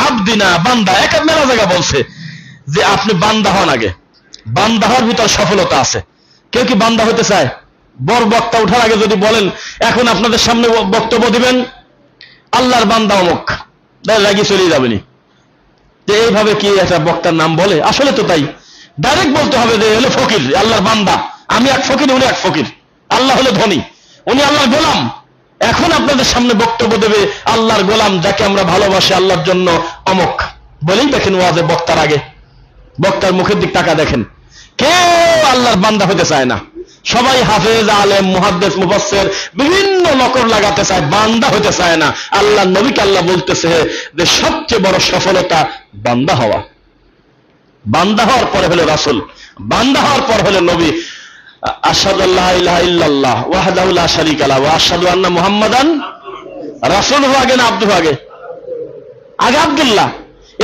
আবদিনা, বান্দা। একটা মেলা জায়গা বলছে যে আপনি বান্দা হন আগে, বান্দা হওয়ার ভিতর সফলতা আছে। কেউ কি বান্দা হতে চায়? বড় বক্তা ওঠার আগে যদি বলেন এখন আপনাদের সামনে বক্তব্য দিবেন আল্লাহর বান্দা অমুক, রাগি চলে যাবেনি। এইভাবে কি একটা বক্তার নাম বলে? আসলে তো তাই। ডাইরেক্ট বলতে হবে যে হলো ফকির, আল্লাহর বান্দা। আমি এক ফকির, উনি এক ফকির। আল্লাহ হলো ধনী, উনি আল্লাহর গোলাম। এখন আপনাদের সামনে বক্তব্য দেবে আল্লাহর গোলাম যাকে আমরা ভালোবাসি আল্লাহর জন্য অমুক, বলেই দেখেন ওয়াজে বক্তার আগে, বক্তার মুখের দিক টাকা দেখেন। কেউ আল্লাহর বান্দা হতে চায় না, সবাই হাফেজ, আলেম, মুহাদ্দিস, মুফাসসির বিভিন্ন নকর লাগাতে চায়, বান্দা হতে চায় না। আল্লাহর নবীকে আল্লাহ বলতেছে যে সবচেয়ে বড় সফলতা বান্দা হওয়া। বান্দা হওয়ার পরে হলো রাসূল, বান্দা হওয়ার পর হলো নবী। আশহাদু আল্লা ইলাহা ইল্লাল্লাহ ওয়াহদাহু লা শারীকা লাহু ওয়া আশহাদু আন্না মুহাম্মাদান রাসূলুহু, আগে না আব্দুহু? আগে আব্দুল্লাহ।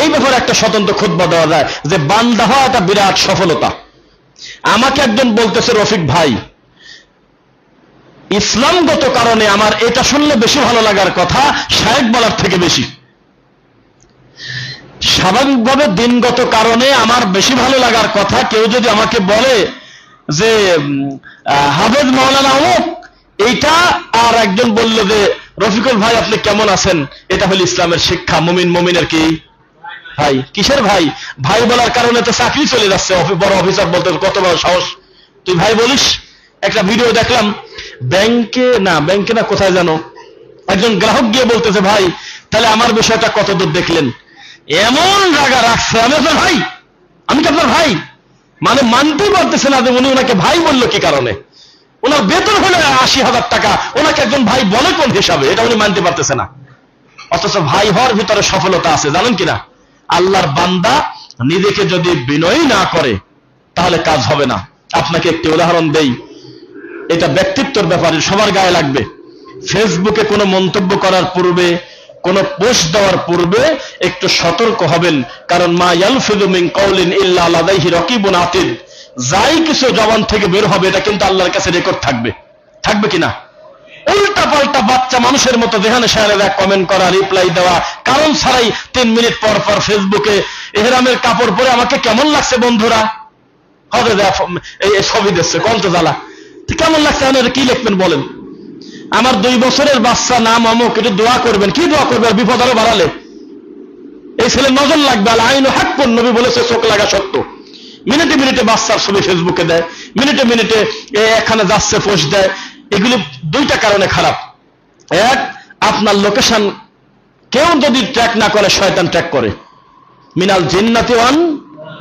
এই ব্যাপারে একটা স্বতন্ত্র খুতবা দেওয়া যায় যে বান্দা হওয়া একটা বিরাট সফলতা। আমাকে একজন বলতেছে রফিক ভাই, ইসলামগত কারণে আমার এটা শুনলে বেশি ভালো লাগার কথা শায়েখ বলার থেকে বেশি। স্বাভাবিকভাবে দিনগত কারণে আমার বেশি ভালো লাগার কথা কেউ যদি আমাকে বলে যে হাফেজ মাওলানা অমুক, এইটা, আর একজন বলল যে রফিকুল ভাই আপনি কেমন আছেন, এটা হলো ইসলামের শিক্ষা। মুমিন মুমিনের কি ভাই? কিসের ভাই? ভাই বলার কারণে তো চাকরি চলে যাচ্ছে। বড় অফিসার বলতে কত বড় সাহস, তুই ভাই বলিস? একটা ভিডিও দেখলাম, ব্যাংকে না কোথায় জানো, একজন গ্রাহক গিয়ে বলতেছে ভাই তাহলে আমার বিষয়টা কত দূর দেখলেন? এমন রাগা রাখছে, আমি আপনার ভাই, আমি কি আপনার ভাই? মানে মানতেই পারতেছে না যে উনি ওনাকে ভাই বললো কি কারণে। ওনার বেতন হলো ৮০,০০০ টাকা, ওনাকে একজন ভাই বলে কোন হিসাবে? এটা উনি মানতে পারতেছে না। অথচ ভাই হওয়ার ভিতরে সফলতা আছে, জানেন কিনা? আল্লাহর বান্দা নিজেকে যদি বিনয়ী না করে তাহলে কাজ হবে না। আপনাকে একটি উদাহরণ দেই, এটা ব্যক্তিত্বের ব্যাপারে, সবার গায়ে লাগবে। ফেসবুকে কোনো মন্তব্য করার পূর্বে, কোনো পোস্ট দেওয়ার পূর্বে একটু সতর্ক হবেন, কারণ মা ইয়ালফিযু মিন কাওলিন ইল্লা লাদাইহি রাকিবুন আতীদ, যাই কিছু জবান থেকে বের হবে এটা কিন্তু আল্লাহর কাছে রেকর্ড থাকবে। থাকবে কিনা? উল্টা পাল্টা বাচ্চা মানুষের মতো যেখানে সেখানে কমেন্ট করা, রিপ্লাই দেওয়া, কারণ ছাড়াই 3 মিনিট পর পর ফেসবুকে এহরামের কাপড় পরে আমাকে কেমন লাগছে বন্ধুরা, হবে এই ছবি দিচ্ছে কন্ত জ্বালা, কেমন লাগছে? কি লিখবেন বলেন? আমার 2 বছরের বাচ্চা নাম অমুক, একটু দোয়া করবেন। কি দোয়া করবে? আর বিপদ আরো বাড়ালে এই ছেলে নজর লাগবে। আল আইনু হাক্কুন, নবী বলেছে চোখ লাগা সত্য। মিনিটে মিনিটে বাচ্চার ছবি ফেসবুকে দেয়, মিনিটে মিনিটে এখানে যাচ্ছে পোস্ট দেয়। এগুলি 2টা কারণে খারাপ। এক, আপনার লোকেশন কেউ যদি ট্র্যাক না করে, শয়তান ট্র্যাক করে। মিনাল জিন্নাতি ওয়ান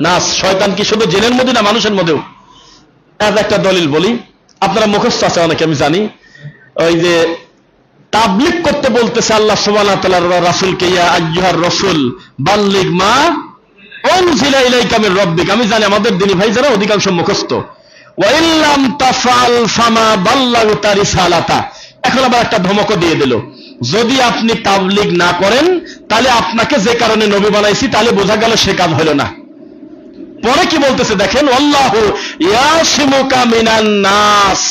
নাস, শয়তান কি শুধু জিনের মধ্যে না মানুষের মধ্যেও? একটা দলিল বলি, আপনারা মুখস্থ আছে অনেকে, আমি জানি। ওই যে তাবলীগ করতে বলতেছে আল্লাহ সুবহানাহু ওয়া তাআলার রাসূলকে, ইয়া আইয়ুহার রাসূল বাল্লিগ মা উনজিলা ইলাইকা মির রাব্বিক। আমি জানি আমাদের দিনী ভাই যারা অধিকাংশ মুখস্থ। ওয়া ইল্লাম তাফআল ফামা বাল্লাগতা রিসালাতা। এখন আবার একটা ধমকও দিয়ে দিল, যদি আপনি তাবলীগ না করেন তাহলে আপনাকে যে কারণে নবী বানাইছি তাহলে বোঝা গেল সে কাজ হলো না। পরে কি বলতেছে দেখেন, আল্লাহু ইয়াসিমুকা মিনান নাস।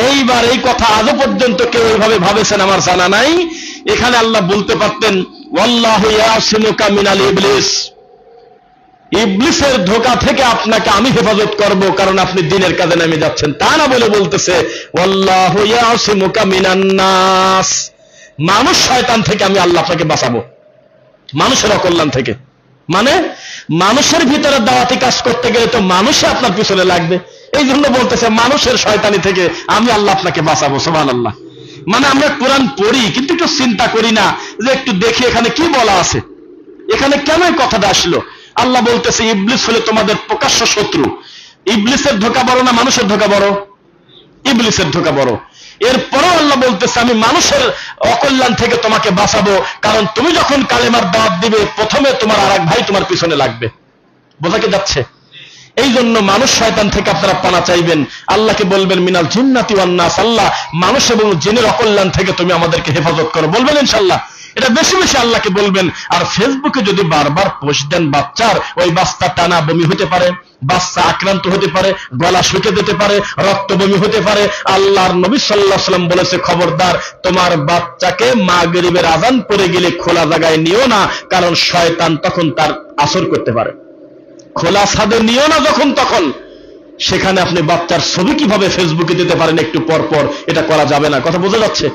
এইবার এই কথা আজও পর্যন্ত কেউ এইভাবে ভাবেছেন আমার জানা নাই। এখানে আল্লাহ বলতে পারতেন আল্লাহু ইয়াসিমুকা মিনাল ইবলিস, ইবলিসের ধোঁকা থেকে আপনাকে আমি হেফাজত করব, কারণ আপনি দ্বীনের কাজে নেমে যাচ্ছেন। তা না বলে বলতেছে আল্লাহু ইয়াসিমুকা মিনান নাস, মানুষ শয়তান থেকে আমি আল্লাহ আপনাকে বাঁচাবো, মানুষের অকল্যাণ থেকে। মানে মানুষের ভিতরে দাওয়াতি কাজ করতে গেলে তো মানুষে আপনার পিছনে লাগবে, এই জন্য বলতেছে মানুষের শয়তানি থেকে আমি আল্লাহ আপনাকে বাঁচাবো। সুবহানাল্লাহ। মানে আমরা কোরআন পড়ি কিন্তু একটু চিন্তা করি না যে একটু দেখি এখানে কি বলা আছে, এখানে কেন এই কথাটা আসলো। আল্লাহ বলতেছে ইবলিস হলে তোমাদের প্রকাশ্য শত্রু। ইবলিসের ধোঁকা বড় না মানুষের ধোঁকা বড়? ইবলিসের ধোঁকা বড়। এরপরও আল্লাহ বলতেছে আমি মানুষের অকল্যাণ থেকে তোমাকে বাঁচাবো, কারণ তুমি যখন কালেমার দাওয়াত দিবে প্রথমে তোমার আরেক ভাই তোমার পিছনে লাগবে। বোঝা কি যাচ্ছে? এই জন্য মানুষ শয়তান থেকে আপনারা পানা চাইবেন, আল্লাহকে বলবেন মিনাল জিন্নাতি ওয়ান নাস, আল্লাহ মানুষ এবং জিনের অকল্যাণ থেকে তুমি আমাদেরকে হেফাজত করো, বলবেন ইনশাআল্লাহ। এটা বেশি বেশি আল্লাহকে বলবেন। আর ফেসবুকে যদি বারবার পোস্ট দেন বাচ্চার, ওই বাচ্চা টানা বমি হতে পারে, বাচ্চা আক্রান্ত হতে পারে, গলা শুকে যেতে পারে, রক্ত বমি হতে পারে। আল্লাহর নবী সাল্লাল্লাহু আলাইহি ওয়াসাল্লাম বলেছে খবরদার তোমার বাচ্চাকে মাগরিবের আযান পড়ে গেলে খোলা জায়গায় নিও না, কারণ শয়তান তখন তার আসর করতে পারে। খোলা ছাদে নিও না যখন তখন। সেখানে আপনি বাচ্চার ছবি কিভাবে ফেসবুকে দিতে পারেন একটু পর পর, এটা করা যাবে না। কথা বোঝা যাচ্ছে?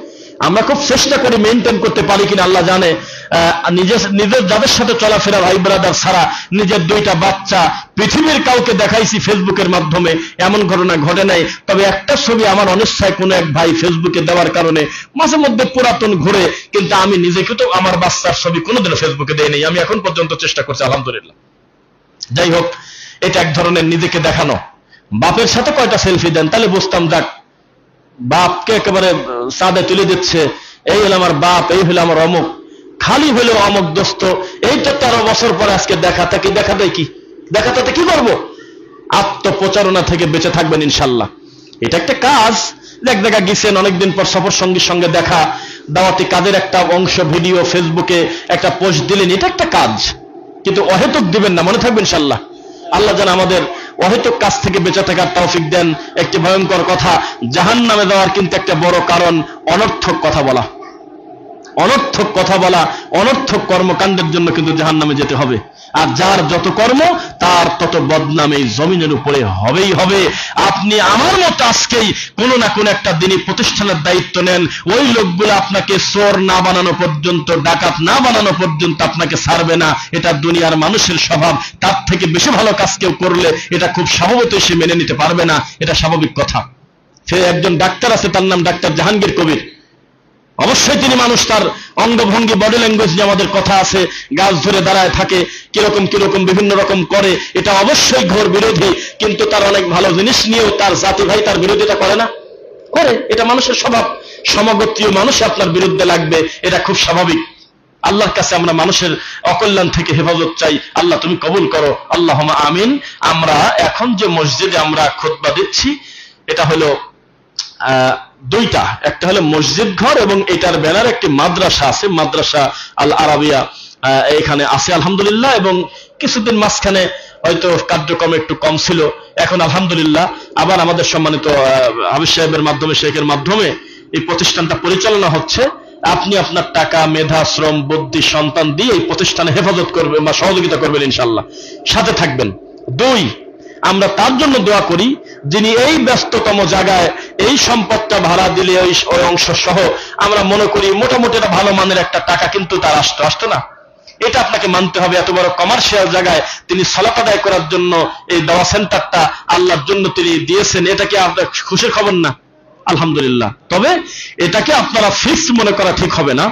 আমরা খুব চেষ্টা করি, মেইনটেইন করতে পারি কিনা আল্লাহ জানে। নিজের যাদের সাথে চলাফেরা ভাই ব্রাদার ছাড়া নিজের 2টা বাচ্চা পৃথিবীর কাউকে দেখাইছি ফেসবুকের মাধ্যমে, এমন ঘটনা ঘটে নাই। তবে একটা ছবি আমার অনিচ্ছায় কোনো এক ভাই ফেসবুকে দেওয়ার কারণে মাঝে মধ্যে পুরাতন ঘুরে, কিন্তু আমি নিজেকে তো আমার বাচ্চার ছবি কোনোদিনও ফেসবুকে দেই নাই। আমি এখন পর্যন্ত চেষ্টা করছি, আলহামদুলিল্লাহ। যাই হোক, এটা এক ধরনের নিজেকে দেখানো। বাপের সাথে কয়টা সেলফি দেন তাহলে বুঝতাম, যাক বাপকে একেবারে চাঁদে তুলে দিচ্ছে, এই হলো আমার বাপ, এই হলো আমার অমুক। খালি হলো অমুক দোস্ত, এই তো 13 বছর পরে আজকে দেখা থাকে, দেখা দেয় কি, দেখাতে কি করবো? আত্মপ্রচারণা থেকে বেঁচে থাকবেন ইনশাল্লাহ। এটা একটা কাজ, এক জায়গায় গেছেন, অনেকদিন পর সফর সঙ্গীর সঙ্গে দেখা, দাওয়াতি কাজের একটা অংশ ভিডিও ফেসবুকে একটা পোস্ট দিলেন, এটা একটা কাজ, কিন্তু অহেতুক দিবেন না, মনে থাকবেন ইনশাল্লাহ। আল্লাহ যেন আমাদের অহেতুক কাজ থেকে বেঁচে থাকার তৌফিক দেন। একটি ভয়ঙ্কর কথা, জাহান্নামে যাওয়ার কিন্তু একটা বড় কারণ অনর্থক কথা বলা। অনর্থক কথা বলা, অনর্থক কর্মকাণ্ডের জন্য কিন্তু জাহান্নামে যেতে হবে। আর যার যত কর্ম তার তত বদনাম এই জমিনের উপরে হবেই হবে। আপনি আমার মতো আজকেই কোনো না কোনো একটা দিনই প্রতিষ্ঠানের দায়িত্ব নেন, ওই লোকগুলো আপনাকে চোর না বানানো পর্যন্ত, ডাকাত না বানানো পর্যন্ত আপনাকে ছাড়বে না। এটা দুনিয়ার মানুষের স্বভাব। তার থেকে বেশি ভালো কাজ কেউ করলে এটা খুব স্বাভাবিকই সে মেনে নিতে পারবে না, এটা স্বাভাবিক কথা। সে একজন ডাক্তার আছে, তার নাম ডাক্তার জাহাঙ্গীর কবির। অবশ্যই তিনি মানুষ, তার অঙ্গভঙ্গি বডি ল্যাঙ্গুয়েজ নিয়ে আমাদের কথা আছে, গাছ ধরে দাঁড়ায় থাকে, কিরকম কিরকম বিভিন্ন রকম করে, এটা অবশ্যই ঘোর বিরোধী। কিন্তু তার অনেক ভালো জিনিস নিয়েও তার জাতি ভাই তার বিরোধিতা করে না। করে, এটা মানুষের স্বভাব। সমগোত্রীয় মানুষ আপনার বিরুদ্ধে লাগবে, এটা খুব স্বাভাবিক। আল্লাহর কাছে আমরা মানুষের অকল্যাণ থেকে হেফাজত চাই। আল্লাহ তুমি কবুল করো, আল্লাহুম্মা আমিন। আমরা এখন যে মসজিদে আমরা খুতবা দিচ্ছি, এটা হলো দুইটা, একটা হলো মসজিদ ঘর এবং এটার ব্যানার একটি মাদ্রাসা আছে, মাদ্রাসা আল আরাবিয়া এখানে আছে আলহামদুলিল্লাহ। এবং কিছুদিন মাঝখানে হয়তো কার্যক্রম একটু কম ছিল, এখন আলহামদুলিল্লাহ আবার আমাদের সম্মানিত হাবিব সাহেবের মাধ্যমে, শেখের মাধ্যমে এই প্রতিষ্ঠানটা পরিচালনা হচ্ছে। আপনি আপনার টাকা, মেধা, শ্রম, বুদ্ধি, সন্তান দিয়ে এই প্রতিষ্ঠানে হেফাজত করবেন বা সহযোগিতা করবেন, ইনশাআল্লাহ সাথে থাকবেন। দুই, আমরা তার জন্য দোয়া করি যিনি এই ব্যস্ততম জায়গায় এই সম্পদটা ভাড়া দিলে ওই অংশ সহ আমরা মনে করি মোটামুটি একটা ভালো মানের একটা টাকা কিন্তু তার আসতো না। এটা আপনাকে মানতে হবে, এত বড় কমার্শিয়াল জায়গায় তিনি সালাত আদায় করার জন্য এই দাওয়া সেন্টারটা আল্লাহর জন্য তিনি দিয়েছেন, এটা কি আপনার খুশির খবর না? আলহামদুলিল্লাহ। তবে এটাকে আপনারা ফিক্সড মনে করা ঠিক হবে না।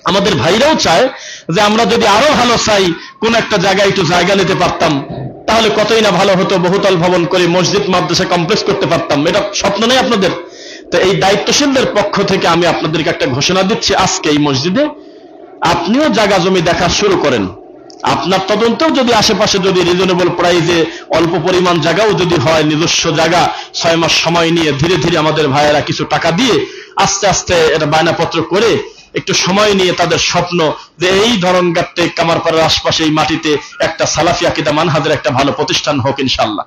আমাদের ভাইরাও চায় যে আমরা যদি আরো ভালো চাই, কোন একটা জায়গায় একটু জায়গা নিতে পারতাম, তাহলে কতই না ভালো হতো, বহুতল ভবন করে মসজিদ মাদ্রাসা কমপ্লেক্স করতে পারতাম। এটা স্বপ্ন নেই আপনাদের? তো এই দায়িত্বশীলদের পক্ষ থেকে আমি আপনাদেরকে একটা ঘোষণা দিচ্ছি, আজকে এই মসজিদে আপনিও জায়গা জমি দেখা শুরু করেন। আপনার তদন্তেও যদি আশেপাশে যদি রিজনেবল প্রাইজে অল্প পরিমাণ জায়গাও যদি হয়, নিজস্ব জায়গা, 6 মাস সময় নিয়ে ধীরে ধীরে আমাদের ভাইয়েরা কিছু টাকা দিয়ে আস্তে আস্তে এটা বায়নাপত্র করে একটু সময় নিয়ে তাদের স্বপ্ন যে এই ধরনঘাটে কামারপাড়ার আশপাশে এই মাটিতে একটা সালাফি আকীদা মানহাজের একটা ভালো প্রতিষ্ঠান হোক ইনশাআল্লাহ।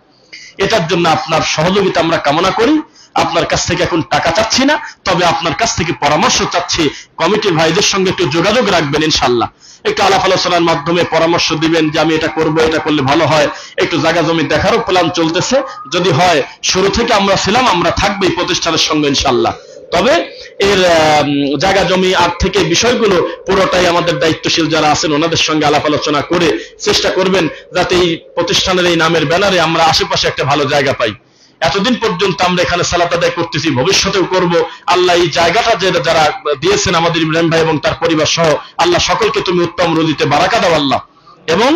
এটার জন্য আপনার সহযোগিতা আমরা কামনা করি। আপনার কাছ থেকে এখন টাকা চাচ্ছি না, তবে আপনার কাছ থেকে পরামর্শ চাচ্ছি। কমিটির ভাইদের সঙ্গে একটু যোগাযোগ রাখবেন ইনশাআল্লাহ, একটু আলাপ আলোচনার মাধ্যমে পরামর্শ দিবেন যে আমি এটা করব, এটা করলে ভালো হয়। একটু জায়গা জমি দেখারও প্ল্যান চলতেছে, যদি হয় শুরু থেকে আমরা ছিলাম, আমরা থাকবো এই প্রতিষ্ঠানের সঙ্গে ইনশাআল্লাহ। তবে এর জায়গা জমি আর্থিক বিষয়গুলো পুরোটাই আমাদের দায়িত্বশীল যারা আছেন ওনাদের সঙ্গে আলাপ আলোচনা করে চেষ্টা করবেন যাতে এই প্রতিষ্ঠানের এই নামের ব্যানারে আমরা আশেপাশে একটা ভালো জায়গা পাই। এতদিন পর্যন্ত আমরা এখানে সালাত আদায় করতেছি, ভবিষ্যতেও করব। আল্লাহ এই জায়গাটা যারা দিয়েছেন আমাদের ইব্রাহিম ভাই এবং তার পরিবার সহ, আল্লাহ সকলকে তুমি উত্তম রুজিতে বারাকা দাও আল্লাহ। এবং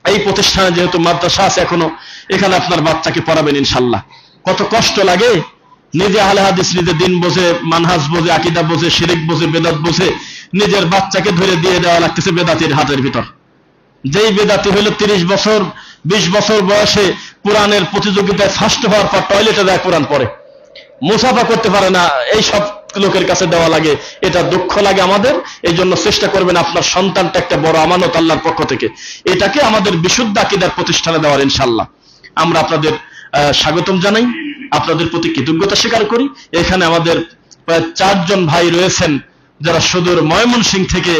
এই প্রতিষ্ঠানে যেহেতু মাদ্রাসা আছে এখনো, এখানে আপনার বাচ্চাকে পড়াবেন ইনশাআল্লাহ। কত কষ্ট লাগে, নিজে আহলে হাদিস, নিজে দিন বোঝে, মানহাজ বোঝে, আকীদা বোঝে, শিরক বোঝে, বেদাত বোঝে, নিজের বাচ্চাকে ধরে দিয়ে দেওয়া লাগতেছে বেদাতির হাতের ভিতর। যেই বেদাতি হইল 30 বছর 20 বছর বয়সে কোরআনের প্রতিযোগিতায় ফার্স্ট হওয়ার পর টয়লেটে যায় কোরআন পড়ে, মুসাফা করতে পারে না, এই সব লোকের কাছে দেওয়া লাগে। এটা দুঃখ লাগে আমাদের। এই জন্য চেষ্টা করবেন আপনার সন্তানটা একটা বড় আমানত আল্লাহর পক্ষ থেকে, এটাকে আমাদের বিশুদ্ধ আকীদার প্রতিষ্ঠানে দেওয়ার ইনশাআল্লাহ। আমরা আপনাদের স্বাগতম জানাই, আপনাদের প্রতি কৃতজ্ঞতা স্বীকার করি। এখানে আমাদের প্রায় 4 জন ভাই রয়েছেন যারা সুদূর ময়মনসিংহ থেকে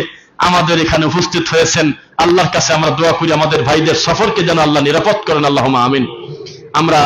আমাদের এখানে উপস্থিত হয়েছেন। আল্লাহর কাছে আমরা দোয়া করি আমাদের ভাইদের সফরকে যেন আল্লাহ নিরাপদ করেন, আল্লাহুম্মা আমিন। আমরা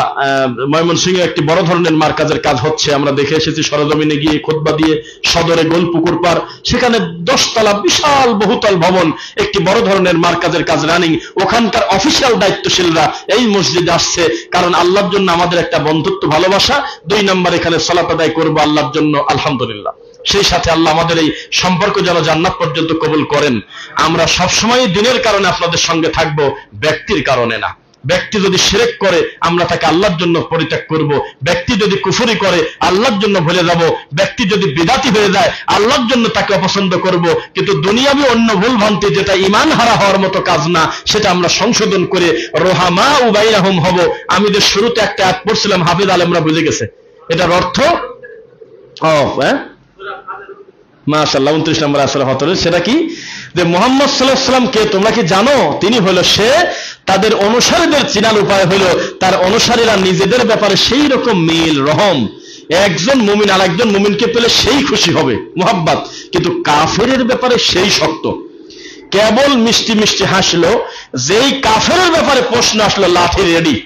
ময়মনসিংহে একটি বড় ধরনের মার্কাজের কাজ হচ্ছে, আমরা দেখে এসেছি সরজমিনে গিয়ে খুতবা দিয়ে, সদরে গোলপুকুর পার, সেখানে 10 তলা বিশাল বহুতল ভবন, একটি বড় ধরনের মার্কাজের কাজ রানিং। ওখানকার অফিসিয়াল দায়িত্বশীলরা এই মসজিদে আসছে, কারণ আল্লাহর জন্য আমাদের একটা বন্ধুত্ব, ভালোবাসা। 2 নম্বর এখানে সালাত আদায় করবো আল্লাহর জন্য, আলহামদুলিল্লাহ। সেই সাথে আল্লাহ আমাদের এই সম্পর্ক যেন জান্নাত পর্যন্ত কবুল করেন। আমরা সবসময় দিনের কারণে আপনাদের সঙ্গে থাকবো, ব্যক্তির কারণে না। ব্যক্তি যদি শিরক করে আমরা তাকে আল্লাহর জন্য পরিত্যাগ করব, ব্যক্তি যদি কুফরি করে আল্লাহর জন্য ভুলে যাব, ব্যক্তি যদি বিদাতি হয়ে যায় আল্লাহর জন্য তাকে অপছন্দ করব। কিন্তু দুনিয়াবি অন্য ভুল ভ্রান্তি যেটা ঈমান হারা হওয়ার মতো কাজ না, সেটা আমরা সংশোধন করে রোহামা উবাইনাহুম হব। আমি যে শুরুতে একটা আয়াত পড়ছিলাম, হাফিজ আলেমরা বুঝে গেছে এটার অর্থ। মাশাআল্লাহ, 29 নম্বর আসলে হতরে, সেটা কি যে মুহাম্মদ সাল্লাল্লাহু আলাইহি ওয়াসাল্লাম কে তোমরা কি জানো? তিনি হলো সে, তাদের অনুসারীদের চিনার উপায় হলো তার অনুসারীরা নিজেদের ব্যাপারে সেই রকম মিল রহম, একজন মুমিন আর একজন মুমিনকে পেলে সেই খুশি হবে, মুহাব্বত, কিন্তু কাফেরের ব্যাপারে সেই শক্ত। কেবল মিষ্টি মিষ্টি হাসলো, যেই কাফেরের ব্যাপারে প্রশ্ন আসলো লাঠি রেডি।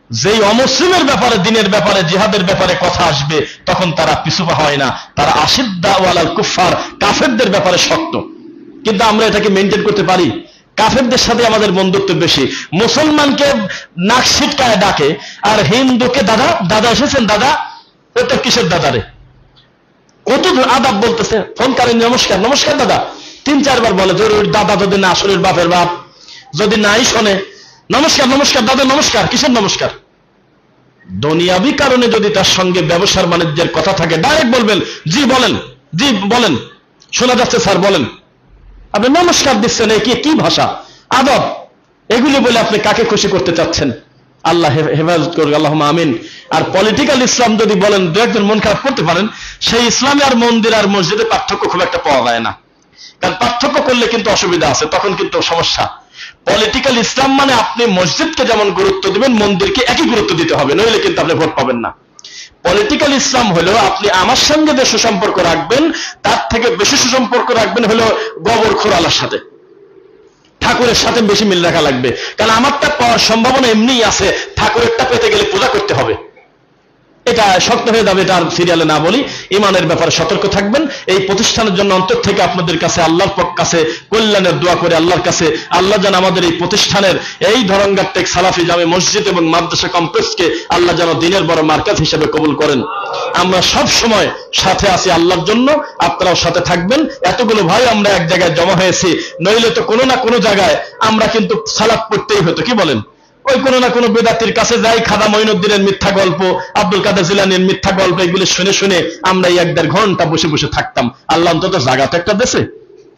যেই অমুসলিমের ব্যাপারে, দিনের ব্যাপারে, জিহাদের ব্যাপারে কথা আসবে তখন তারা পিছুপা হয় না, তারা আশিদ্দা ওয়ালাল কুফার, কাফেরদের ব্যাপারে শক্ত। কিন্তু আমরা এটাকে মেনটেন করতে পারি? কাফেরদের সাথে আমাদের বন্ধুত্ব বেশি। মুসলমানকে নাক ছিটকায় ডাকে, আর হিন্দুকে দাদা, দাদা এসেছেন দাদা, ওটা কিসের দাদা রে? কত আদাব বলতেছে, ফোন করেন নমস্কার, নমস্কার দাদা 3-4 বার বলে, ওর দাদা যদি না শরীর বাপের বাপ, যদি নাই শোনে নমস্কার নমস্কার দাদা নমস্কার, কিসের নমস্কার? দুনিয়াবি কারণে যদি তার সঙ্গে ব্যবসার বাণিজ্যের কথা থাকে ডাইরেক্ট বলবেন, জি বলেন, জি বলেন, শোনা যাচ্ছে স্যার বলেন। আপনি নমস্কার দিচ্ছেন, কি ভাষা, আদব, এগুলি বলে আপনি কাকে খুশি করতে চাচ্ছেন? আল্লাহ হেফাজত করুক, আল্লাহুম্মা আমিন। আর পলিটিক্যাল ইসলাম যদি বলেন, দু একজন মন খারাপ করতে পারেন, সেই ইসলামে আর মন্দির আর মসজিদে পার্থক্য খুব একটা পাওয়া যায় না। কারণ পার্থক্য করলে কিন্তু অসুবিধা আছে, তখন কিন্তু সমস্যা। পলিটিক্যাল ইসলাম মানে আপনি মসজিদকে যেমন গুরুত্ব দিবেন, মন্দিরকে একই গুরুত্ব দিতে হবে, নইলে কিন্তু আপনি ভোট পাবেন না। পলিটিক্যাল ইসলাম হলো আপনি আমার সঙ্গে যে সুসম্পর্ক রাখবেন, তার থেকে বেশি সুসম্পর্ক রাখবেন হলো গোবরখোর আল্লাহর সাথে, ঠাকুরের সাথে বেশি মিল রাখা লাগবে। কারণ আমারটা পাওয়ার সম্ভাবনা এমনিই আছে, ঠাকুরেরটা পেতে গেলে পূজা করতে হবে, এটা শক্ত হয়ে যাবে। এটা আর সিরিয়ালে না বলি, ইমানের ব্যাপারে সতর্ক থাকবেন। এই প্রতিষ্ঠানের জন্য অন্তর থেকে আপনাদের কাছে আল্লাহর কাছে কল্যাণের দোয়া করে, আল্লাহর কাছে আল্লাহ যেন আমাদের এই প্রতিষ্ঠানের এই ধরঙ্গার টেক সালাফি জামে মসজিদ এবং মাদ্রাসা কমপ্লেক্সকে আল্লাহ যেন দিনের বড় মার্কাজ হিসেবে কবুল করেন। আমরা সব সময় সাথে আছি আল্লাহর জন্য, আপনারাও সাথে থাকবেন। এতগুলো ভাই আমরা এক জায়গায় জমা হয়েছি, নইলে তো কোনো না কোনো জায়গায় আমরা কিন্তু সালাত পড়তেই হতো, কি বলেন? ওই কোনো না কোনো বেদাতির কাছে যাই, খাদা মঈনুদ্দিনের মিথ্যা গল্প, আব্দুল কাদের জিলানীর মিথ্যা গল্প, এগুলি শুনে শুনে আমরা এই 1-1.5 ঘন্টা বসে বসে থাকতাম। আল্লাহ অন্তত জায়গাতে একটা দেশে,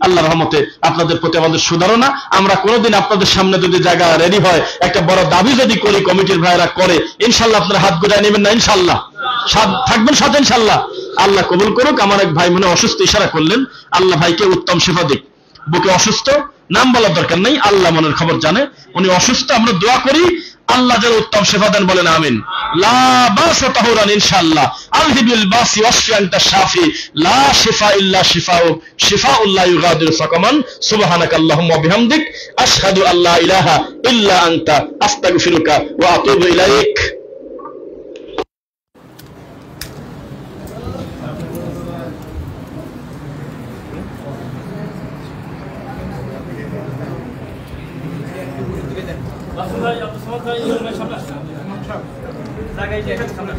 আল্লাহর রহমতে আপনাদের প্রতি আমাদের সুধারণা। আমরা কোনোদিন আপনাদের সামনে যদি জায়গা রেডি হয়, একটা বড় দাবি যদি করি, কমিটির ভাইরা করে, ইনশাল্লাহ আপনারা হাত গোজায় নেবেন না? ইনশাল্লাহ থাকবেন সাথে, ইনশাল্লাহ। আল্লাহ কবুল করুক। আমার এক ভাই মনে অসুস্থ, ইশারা করলেন, আল্লাহ ভাইকে উত্তম শিফা দিক। বুকে অসুস্থ, নাম বলার দরকার নেই, আল্লাহ মনের খবর জানে। উনি অসুস্থ, আমরা দোয়া করি আল্লাহ যেন উত্তম শিফা দেন, বলেন আমিন। লা বাসা তাহুরান ইনশাআল্লাহ, আলহিবিল বাসি ওয়াশফি আনতা শাফি, লা শিফা ইল্লা শিফাউক, শিফাউল লা ইউগাদিরু সাকামান, সুবহানাকাল্লাহুম্মা ওয়া বিহামদিক, আশহাদু আল্লা ইলাহা ইল্লা আনতা, আস্তাগফিরুকা ওয়া আতুবু ইলাইক। ভাই আপনার সময় সামনে আসছে জায়গায় যে সামনে